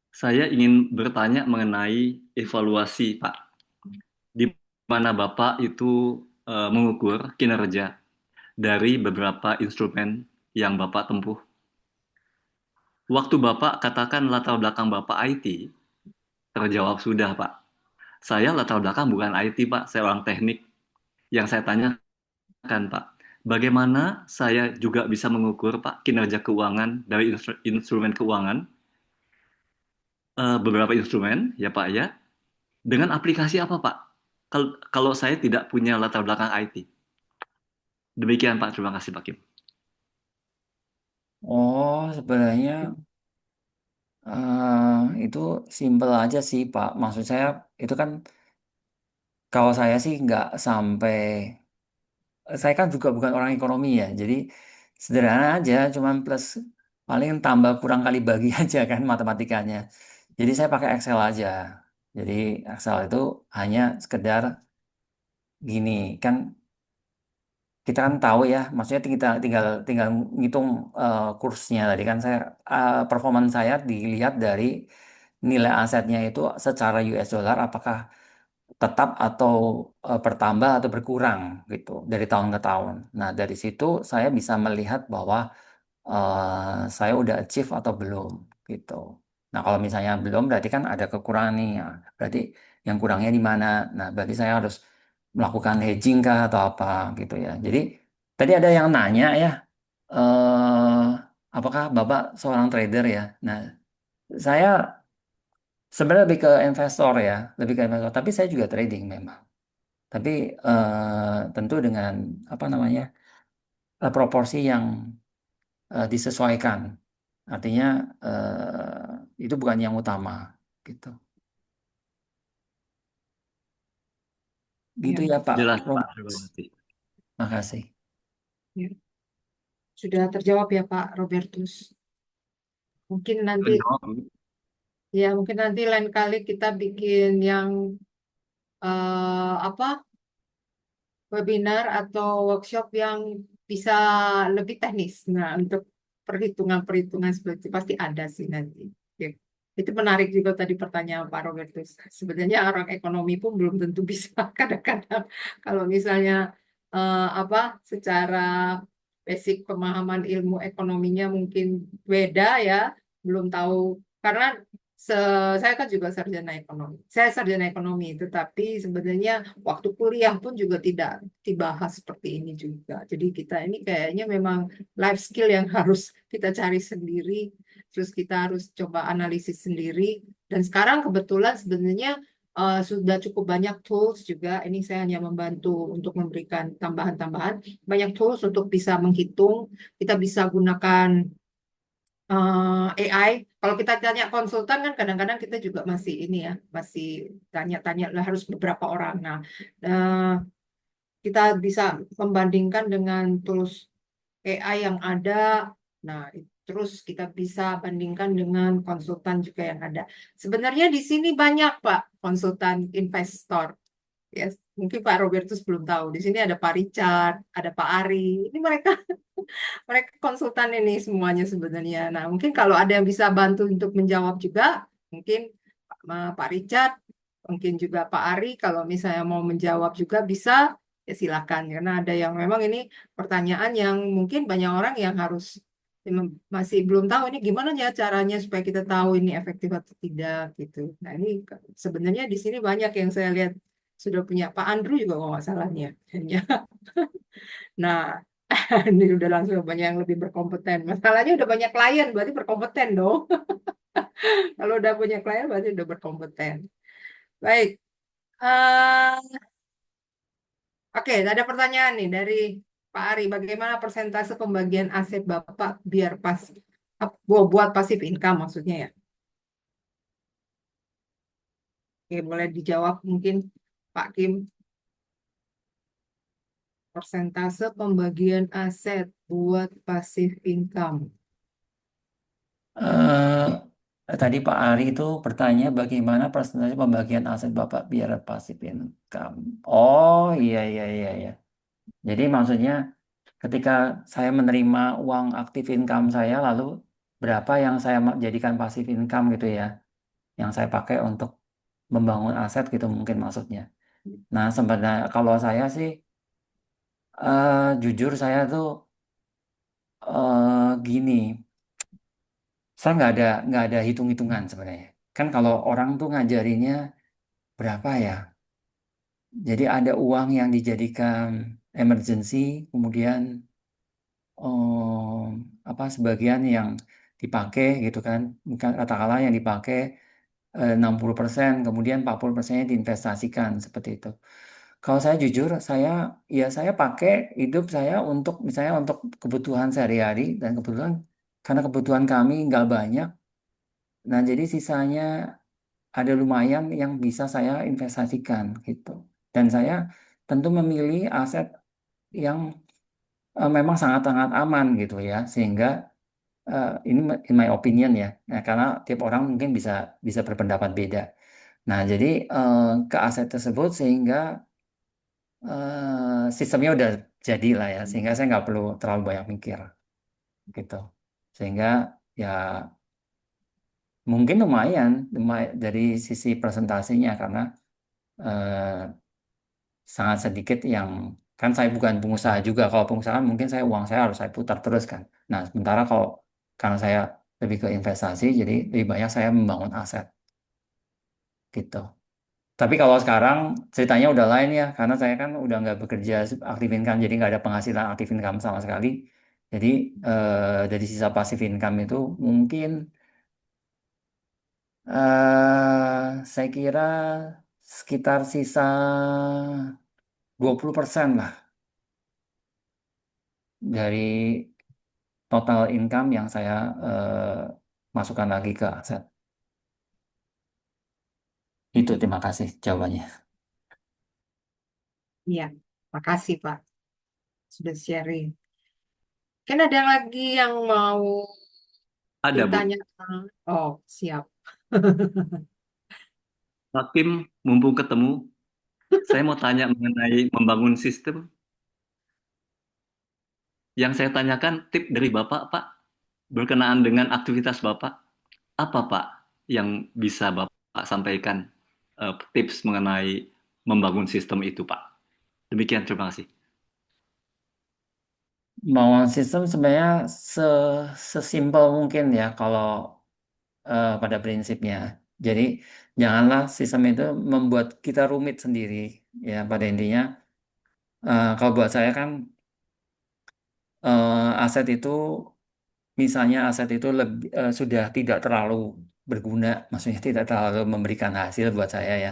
saya ingin bertanya mengenai evaluasi, Pak. Di mana Bapak itu mengukur kinerja dari beberapa instrumen yang Bapak tempuh. Waktu Bapak katakan latar belakang Bapak IT, terjawab sudah, Pak. Saya latar belakang bukan IT, Pak. Saya orang teknik. Yang saya tanyakan, Pak, bagaimana saya juga bisa mengukur, Pak, kinerja keuangan dari instrumen keuangan, beberapa instrumen, ya Pak ya, dengan aplikasi apa, Pak? Kalau saya tidak punya latar belakang IT. Demikian, Pak. Terima kasih, Pak Kim. Oh, sebenarnya itu simple aja sih Pak. Maksud saya itu kan kalau saya sih nggak sampai, saya kan juga bukan orang ekonomi ya. Jadi sederhana aja, cuman plus paling tambah kurang kali bagi aja kan matematikanya. Jadi saya pakai Excel aja. Jadi Excel itu hanya sekedar gini kan, kita kan tahu ya, maksudnya kita tinggal tinggal ngitung kursnya tadi kan, performance saya dilihat dari nilai asetnya itu secara US dollar apakah tetap atau bertambah atau berkurang gitu dari tahun ke tahun. Nah, dari situ saya bisa melihat bahwa saya udah achieve atau belum gitu. Nah, kalau misalnya belum berarti kan ada kekurangan nih. Ya. Berarti yang kurangnya di mana? Nah, berarti saya harus melakukan hedging kah atau apa gitu ya. Jadi tadi ada yang nanya ya, eh apakah Bapak seorang trader ya? Nah, saya sebenarnya lebih ke investor ya, lebih ke investor. Tapi saya juga trading memang. Tapi tentu dengan apa namanya proporsi yang disesuaikan. Artinya itu bukan yang utama gitu. Gitu Ya, ya Pak Jelas, Pak. Robert. Terima kasih. Makasih. ya. Sudah terjawab ya Pak Robertus. Mungkin nanti Terjawab. mungkin nanti lain kali kita bikin yang apa webinar atau workshop yang bisa lebih teknis. Nah, untuk perhitungan-perhitungan seperti itu pasti ada sih nanti. Ya. Itu menarik juga tadi pertanyaan Pak Robertus. Sebenarnya orang ekonomi pun belum tentu bisa kadang-kadang kalau misalnya apa secara basic pemahaman ilmu ekonominya mungkin beda ya, belum tahu karena saya kan juga sarjana ekonomi. Saya sarjana ekonomi, tetapi sebenarnya waktu kuliah pun juga tidak dibahas seperti ini juga. Jadi kita ini kayaknya memang life skill yang harus kita cari sendiri, terus kita harus coba analisis sendiri. Dan sekarang kebetulan sebenarnya sudah cukup banyak tools juga. Ini saya hanya membantu untuk memberikan tambahan-tambahan. Banyak tools untuk bisa menghitung. Kita bisa gunakan AI. Kalau kita tanya konsultan kan kadang-kadang kita juga masih ini ya, masih tanya-tanya lah harus beberapa orang. Nah, eh, kita bisa membandingkan dengan tools AI yang ada. Nah, terus kita bisa bandingkan dengan konsultan juga yang ada. Sebenarnya di sini banyak Pak konsultan investor. Ya, mungkin Pak Robertus belum tahu. Di sini ada Pak Richard, ada Pak Ari. Ini mereka mereka konsultan ini semuanya sebenarnya. Nah, mungkin kalau ada yang bisa bantu untuk menjawab juga, mungkin Pak Richard, mungkin juga Pak Ari, kalau misalnya mau menjawab juga bisa, ya silakan. Karena ada yang memang ini pertanyaan yang mungkin banyak orang yang harus masih belum tahu ini gimana ya caranya supaya kita tahu ini efektif atau tidak gitu. Nah ini sebenarnya di sini banyak yang saya lihat sudah punya Pak Andrew juga kalau nggak salah nih ya. Nah ini udah langsung banyak yang lebih berkompeten. Masalahnya udah banyak klien berarti berkompeten dong. Kalau udah punya klien berarti udah berkompeten. Baik. eh, Oke, ada pertanyaan nih dari Pak Ari. Bagaimana persentase pembagian aset Bapak biar pas buat pasif income maksudnya ya? Oke, boleh dijawab mungkin Pak Kim. Persentase pembagian aset buat pasif income. Tadi Pak Ari itu bertanya bagaimana persentase pembagian aset Bapak biar pasif income. Oh iya iya iya iya. Jadi maksudnya ketika saya menerima uang aktif income saya lalu berapa yang saya jadikan pasif income gitu ya, yang saya pakai untuk membangun aset gitu mungkin maksudnya. Nah sebenarnya kalau saya sih jujur saya tuh gini, saya nggak ada hitung-hitungan sebenarnya. Kan kalau orang tuh ngajarinnya berapa ya? Jadi ada uang yang dijadikan emergency, kemudian apa sebagian yang dipakai gitu kan. Katakanlah yang dipakai 60%, kemudian 40%-nya diinvestasikan seperti itu. Kalau saya jujur, saya pakai hidup saya untuk misalnya untuk kebutuhan sehari-hari dan kebetulan karena kebutuhan kami nggak banyak. Nah, jadi sisanya ada lumayan yang bisa saya investasikan gitu. Dan saya tentu memilih aset yang memang sangat-sangat aman gitu ya, sehingga ini in my opinion ya, nah, karena tiap orang mungkin bisa bisa berpendapat beda. Nah, jadi ke aset tersebut sehingga sistemnya udah jadi lah ya, sehingga saya nggak perlu terlalu banyak mikir gitu. Sehingga ya mungkin lumayan, dari sisi presentasinya karena eh, sangat sedikit yang kan saya bukan pengusaha juga. Kalau pengusaha kan mungkin uang saya harus saya putar terus kan. Nah, sementara kalau karena saya lebih ke investasi, jadi lebih banyak saya membangun aset gitu. Tapi kalau sekarang ceritanya udah lain ya, karena saya kan udah nggak bekerja aktif income, jadi nggak ada penghasilan aktif income sama sekali. Jadi dari sisa pasif income itu mungkin saya kira sekitar sisa 20% lah dari total income yang saya masukkan lagi ke aset. Itu terima kasih jawabannya. Iya, makasih Pak sudah sharing. Kan ada lagi yang mau Ada, Bu. ditanyakan. Oh, siap. Hakim, mumpung ketemu, saya mau tanya mengenai membangun sistem. Yang saya tanyakan tip dari Bapak, Pak, berkenaan dengan aktivitas Bapak. Apa, Pak, yang bisa Bapak sampaikan tips mengenai membangun sistem itu, Pak? Demikian, terima kasih. Membangun sistem sebenarnya sesimpel mungkin ya kalau pada prinsipnya. Jadi janganlah sistem itu membuat kita rumit sendiri ya pada intinya. Kalau buat saya kan aset itu misalnya aset itu sudah tidak terlalu berguna, maksudnya tidak terlalu memberikan hasil buat saya ya.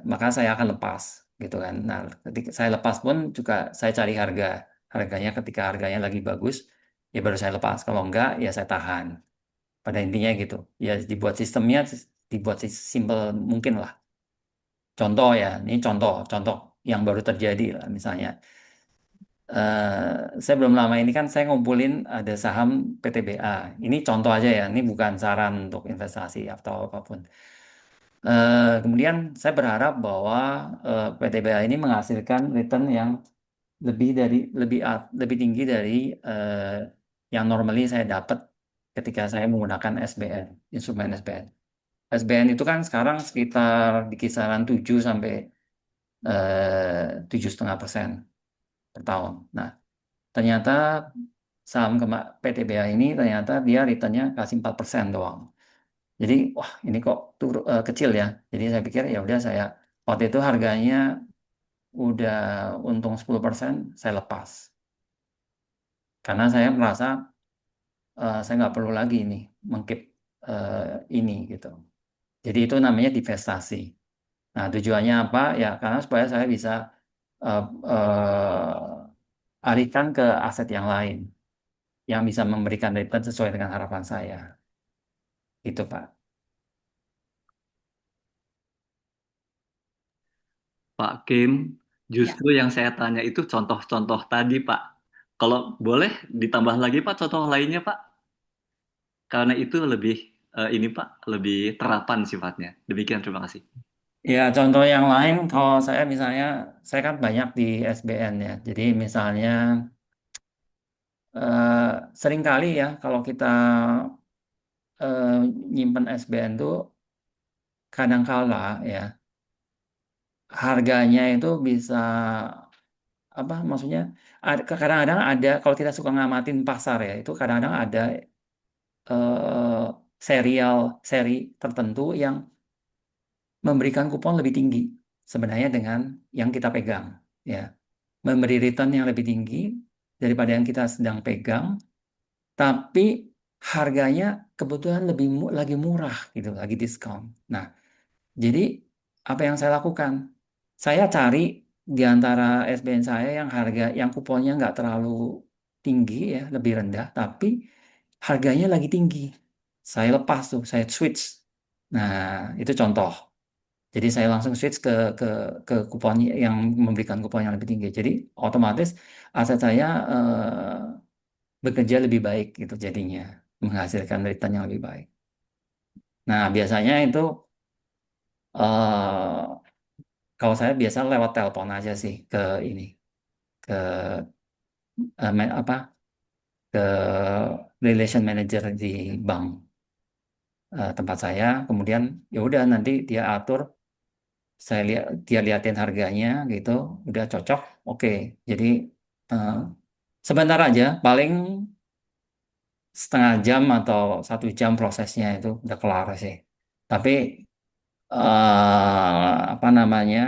Maka saya akan lepas gitu kan. Nah, ketika saya lepas pun juga saya cari harganya ketika harganya lagi bagus ya baru saya lepas. Kalau enggak ya saya tahan. Pada intinya gitu. Ya dibuat sistemnya dibuat simpel mungkin lah. Contoh ya, ini contoh yang baru terjadi lah misalnya. Saya belum lama ini kan saya ngumpulin ada saham PTBA. Ini contoh aja ya, ini bukan saran untuk investasi atau apapun. Kemudian saya berharap bahwa PTBA ini menghasilkan return yang lebih tinggi dari yang normally saya dapat ketika saya menggunakan SBN, instrumen SBN. SBN itu kan sekarang sekitar di kisaran 7 sampai 7,5% per tahun. Nah, ternyata saham PTBA ini ternyata dia returnnya kasih 4% doang. Jadi wah ini kok kecil ya. Jadi saya pikir ya udah saya waktu itu harganya udah untung 10% saya lepas. Karena saya merasa saya nggak perlu lagi nih mengkeep eh, ini gitu. Jadi itu namanya divestasi. Nah tujuannya apa? Ya karena supaya saya bisa eh, alihkan ke aset yang lain yang bisa memberikan return sesuai dengan harapan saya. Itu Pak. Pak Kim, Ya. justru yang saya tanya itu contoh-contoh tadi, Pak. Kalau boleh ditambah lagi, Pak, contoh lainnya, Pak. Karena itu lebih ini, Pak, lebih terapan sifatnya. Demikian, terima kasih. Ya, contoh yang lain, kalau saya misalnya, saya kan banyak di SBN ya. Jadi misalnya, eh, seringkali ya, kalau kita nyimpen SBN tuh, kadangkala ya, harganya itu bisa, apa maksudnya, kadang-kadang ada, kalau kita suka ngamatin pasar ya, itu kadang-kadang ada eh, seri tertentu yang memberikan kupon lebih tinggi sebenarnya dengan yang kita pegang. Ya. Memberi return yang lebih tinggi daripada yang kita sedang pegang, tapi harganya kebetulan lagi murah gitu, lagi diskon. Nah, jadi apa yang saya lakukan? Saya cari di antara SBN saya yang yang kuponnya nggak terlalu tinggi ya, lebih rendah, tapi harganya lagi tinggi. Saya lepas tuh, saya switch. Nah, itu contoh. Jadi saya langsung switch ke kupon yang memberikan kupon yang lebih tinggi. Jadi otomatis aset saya bekerja lebih baik gitu jadinya, menghasilkan return yang lebih baik. Nah biasanya itu kalau saya biasa lewat telepon aja sih ke ini ke apa ke relation manager di bank tempat saya. Kemudian ya udah nanti dia atur, saya lihat dia liatin harganya gitu, udah cocok, oke. Jadi eh, sebentar aja, paling setengah jam atau 1 jam prosesnya itu udah kelar sih. Tapi apa namanya,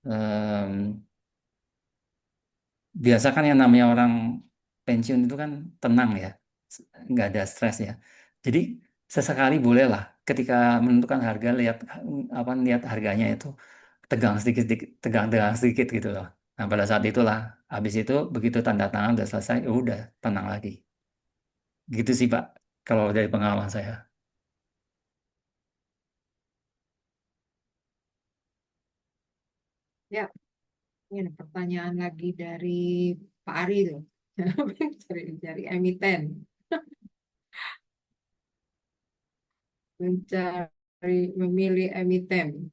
em, biasa kan yang namanya orang pensiun itu kan tenang ya, nggak ada stres ya. Jadi sesekali bolehlah ketika menentukan harga lihat apa lihat harganya itu tegang sedikit, tegang sedikit gitu loh. Nah pada saat itulah, habis itu begitu tanda tangan udah selesai, ya udah tenang lagi. Gitu sih Pak, kalau dari pengalaman saya. Ya, ini ada pertanyaan lagi dari Pak Ari tuh. Dari emiten. Memilih emiten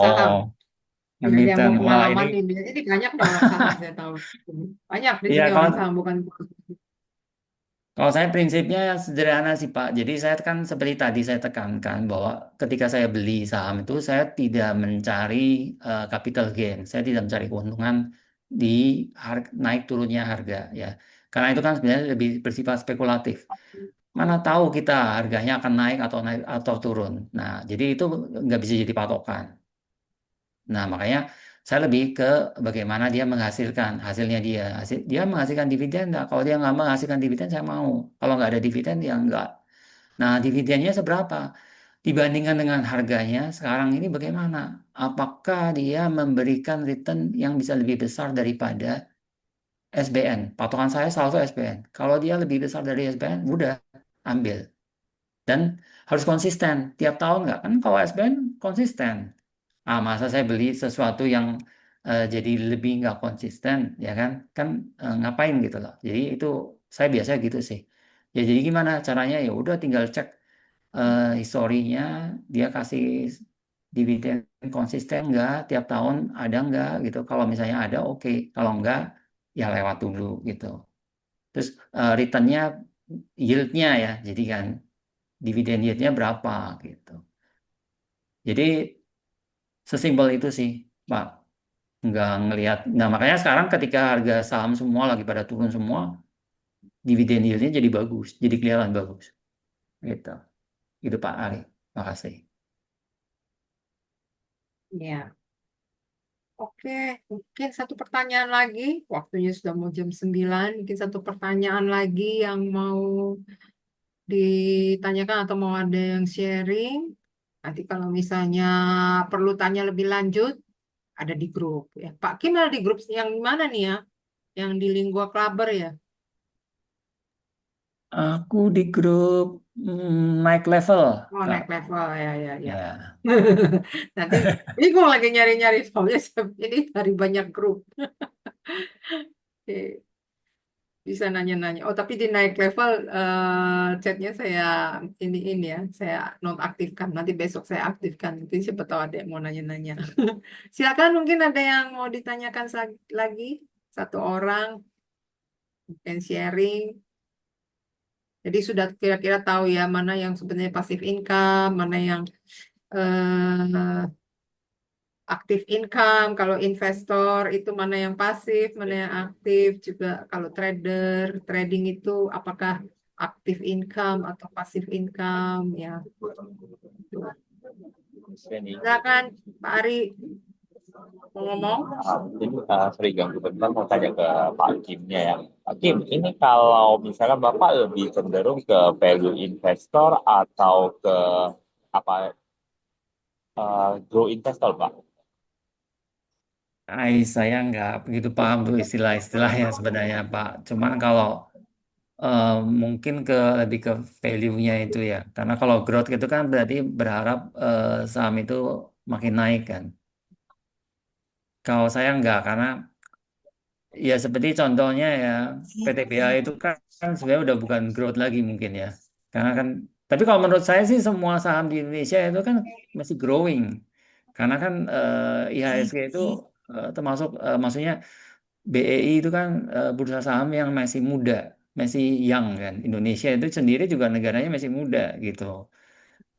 saham. Oh, Jadi yang emiten. mau Wah, pengalaman ini. Jadi banyak dong orang saham saya tahu. Banyak di iya sini orang kalau saham bukan. kalau saya prinsipnya sederhana sih Pak. Jadi saya kan seperti tadi saya tekankan bahwa ketika saya beli saham itu saya tidak mencari capital gain, saya tidak mencari keuntungan di naik turunnya harga ya. Karena itu kan sebenarnya lebih bersifat spekulatif. Mana tahu kita harganya akan naik atau turun. Nah, jadi itu nggak bisa jadi patokan. Nah, makanya saya lebih ke bagaimana dia menghasilkan hasilnya dia. Dia menghasilkan dividen nggak? Kalau dia nggak menghasilkan dividen, saya mau. Kalau nggak ada dividen, ya nggak. Nah, dividennya seberapa? Dibandingkan dengan harganya sekarang ini bagaimana? Apakah dia memberikan return yang bisa lebih besar daripada SBN? Patokan saya selalu SBN. Kalau dia lebih besar dari SBN, udah ambil. Dan harus konsisten. Tiap tahun nggak? Kan kalau SBN konsisten. Masa saya beli sesuatu yang jadi lebih nggak konsisten, ya kan? Kan ngapain gitu loh. Jadi itu saya biasa gitu sih. Ya jadi gimana caranya? Ya udah tinggal cek historinya, dia kasih dividen konsisten nggak, tiap tahun ada nggak gitu. Kalau misalnya ada, oke. Kalau nggak, ya lewat dulu gitu. Terus returnnya, yieldnya ya, jadi kan dividen yieldnya berapa gitu. Jadi sesimpel itu sih, Pak. nggak ngelihat. Nah, makanya sekarang ketika harga saham semua lagi pada turun semua, dividen yieldnya jadi bagus, jadi kelihatan bagus. Gitu. Itu Pak Ari. Makasih. Ya, oke. Mungkin satu pertanyaan lagi. Waktunya sudah mau jam 9. Mungkin satu pertanyaan lagi yang mau ditanyakan atau mau ada yang sharing. Nanti kalau misalnya perlu tanya lebih lanjut, ada di grup ya. Pak Kim ada di grup yang mana nih ya? Yang di Lingua Clubber ya? Aku di grup naik level, Oh, Kak. naik level ya, ya, ya. Ya. Nanti ini gue lagi nyari-nyari soalnya ini dari banyak grup. Oke, bisa nanya-nanya. Oh, tapi di naik level chatnya saya ini ya, saya nonaktifkan. Nanti besok saya aktifkan. Mungkin siapa tahu ada yang mau nanya-nanya. Silakan, mungkin ada yang mau ditanyakan lagi satu orang mungkin sharing. Jadi sudah kira-kira tahu ya mana yang sebenarnya pasif income, mana yang eh, aktif income. Kalau investor itu mana yang pasif, mana yang aktif. Juga kalau trader, trading itu apakah aktif income atau pasif income ya. Silakan Pak Ari mau ngomong. Ini sering ganggu bentar mau tanya ke Pak Kimnya ya. Pak Kim, ini kalau misalnya Bapak lebih cenderung ke value investor atau ke apa grow investor, Pak? Saya nggak begitu paham tuh istilah-istilahnya sebenarnya Pak. Cuman kalau mungkin lebih ke value-nya itu ya. Karena kalau growth gitu kan berarti berharap saham itu makin naik kan. Kalau saya nggak, karena ya seperti contohnya ya PTBA itu kan sebenarnya udah bukan growth lagi mungkin ya. Karena kan, tapi kalau menurut saya sih semua saham di Indonesia itu kan masih growing. Karena kan IHSG itu termasuk maksudnya BEI itu kan bursa saham yang masih muda, masih young kan. Indonesia itu sendiri juga negaranya masih muda gitu.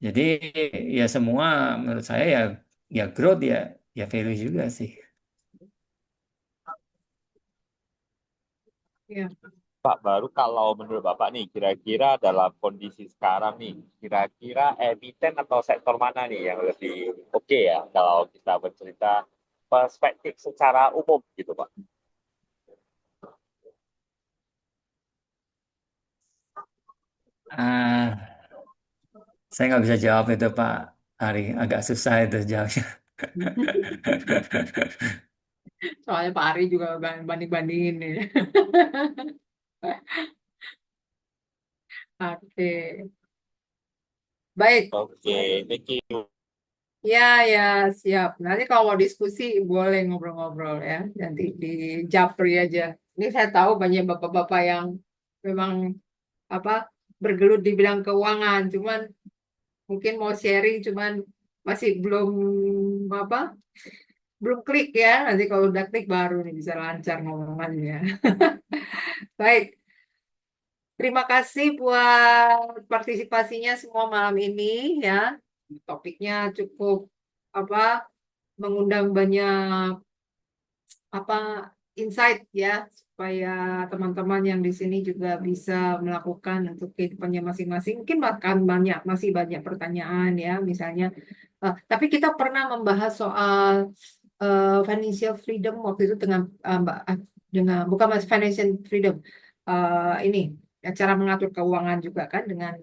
Jadi ya semua menurut saya ya growth ya value juga sih. Ya. Pak, baru kalau menurut Bapak nih, kira-kira dalam kondisi sekarang nih, kira-kira emiten atau sektor mana nih yang lebih oke ya kalau kita bercerita perspektif secara umum gitu, Pak? Ah, saya nggak bisa jawab itu Pak Ari, agak susah itu jawabnya. Soalnya Pak Ari juga banding-bandingin nih. Oke, baik. Oke, thank you. Ya, ya, siap. Nanti kalau mau diskusi boleh ngobrol-ngobrol ya. Nanti di Japri aja. Ini saya tahu banyak bapak-bapak yang memang apa bergelut di bidang keuangan, cuman mungkin mau sharing, cuman masih belum apa, belum klik ya. Nanti kalau udah klik baru nih bisa lancar ngomongannya. Baik, terima kasih buat partisipasinya semua malam ini ya. Topiknya cukup apa mengundang banyak apa insight ya supaya teman-teman yang di sini juga bisa melakukan untuk kehidupannya masing-masing. Mungkin bahkan masih banyak pertanyaan ya, misalnya. Tapi kita pernah membahas soal financial freedom waktu itu dengan Mbak dengan bukan Mas financial freedom ini ya, cara mengatur keuangan juga kan dengan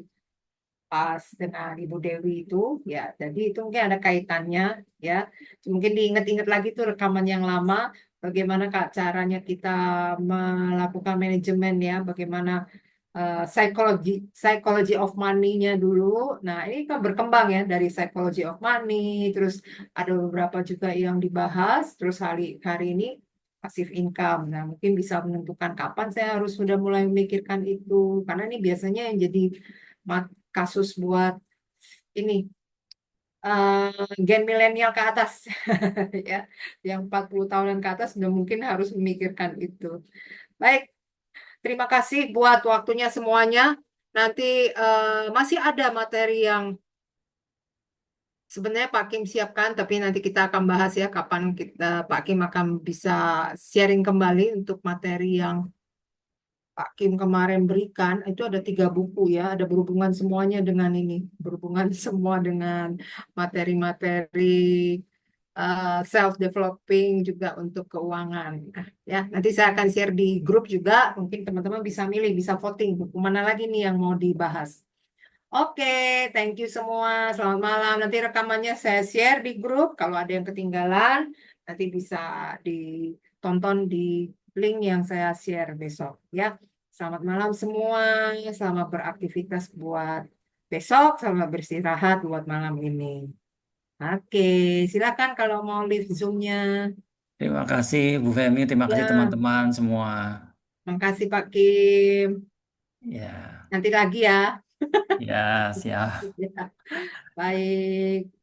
pas dengan Ibu Dewi itu ya, jadi itu mungkin ada kaitannya ya, mungkin diingat-ingat lagi tuh rekaman yang lama bagaimana Kak caranya kita melakukan manajemen ya, bagaimana psikologi psychology of money-nya dulu. Nah ini kan berkembang ya dari psychology of money, terus ada beberapa juga yang dibahas, terus hari hari ini passive income. Nah mungkin bisa menentukan kapan saya harus sudah mulai memikirkan itu, karena ini biasanya yang jadi kasus buat ini gen milenial ke atas ya, yang 40 tahunan ke atas sudah mungkin harus memikirkan itu. Baik, terima kasih buat waktunya semuanya. Nanti masih ada materi yang Sebenarnya Pak Kim siapkan, tapi nanti kita akan bahas ya kapan Pak Kim akan bisa sharing kembali untuk materi yang Pak Kim kemarin berikan. Itu ada 3 buku ya, ada berhubungan semuanya dengan ini, berhubungan semua dengan materi-materi self developing juga untuk keuangan. Nah, ya, nanti saya akan share di grup juga, mungkin teman-teman bisa milih, bisa voting buku mana lagi nih yang mau dibahas. Oke, thank you semua. Selamat malam. Nanti rekamannya saya share di grup. Kalau ada yang ketinggalan, nanti bisa ditonton di link yang saya share besok. Ya, selamat malam semua. Selamat beraktivitas buat besok. Selamat beristirahat buat malam ini. Oke, silakan kalau mau leave Zoom-nya. Terima kasih Bu Femi, terima kasih Ya, teman-teman semua. makasih Pak Kim. Ya, Nanti lagi ya. ya siap. Ya, baik.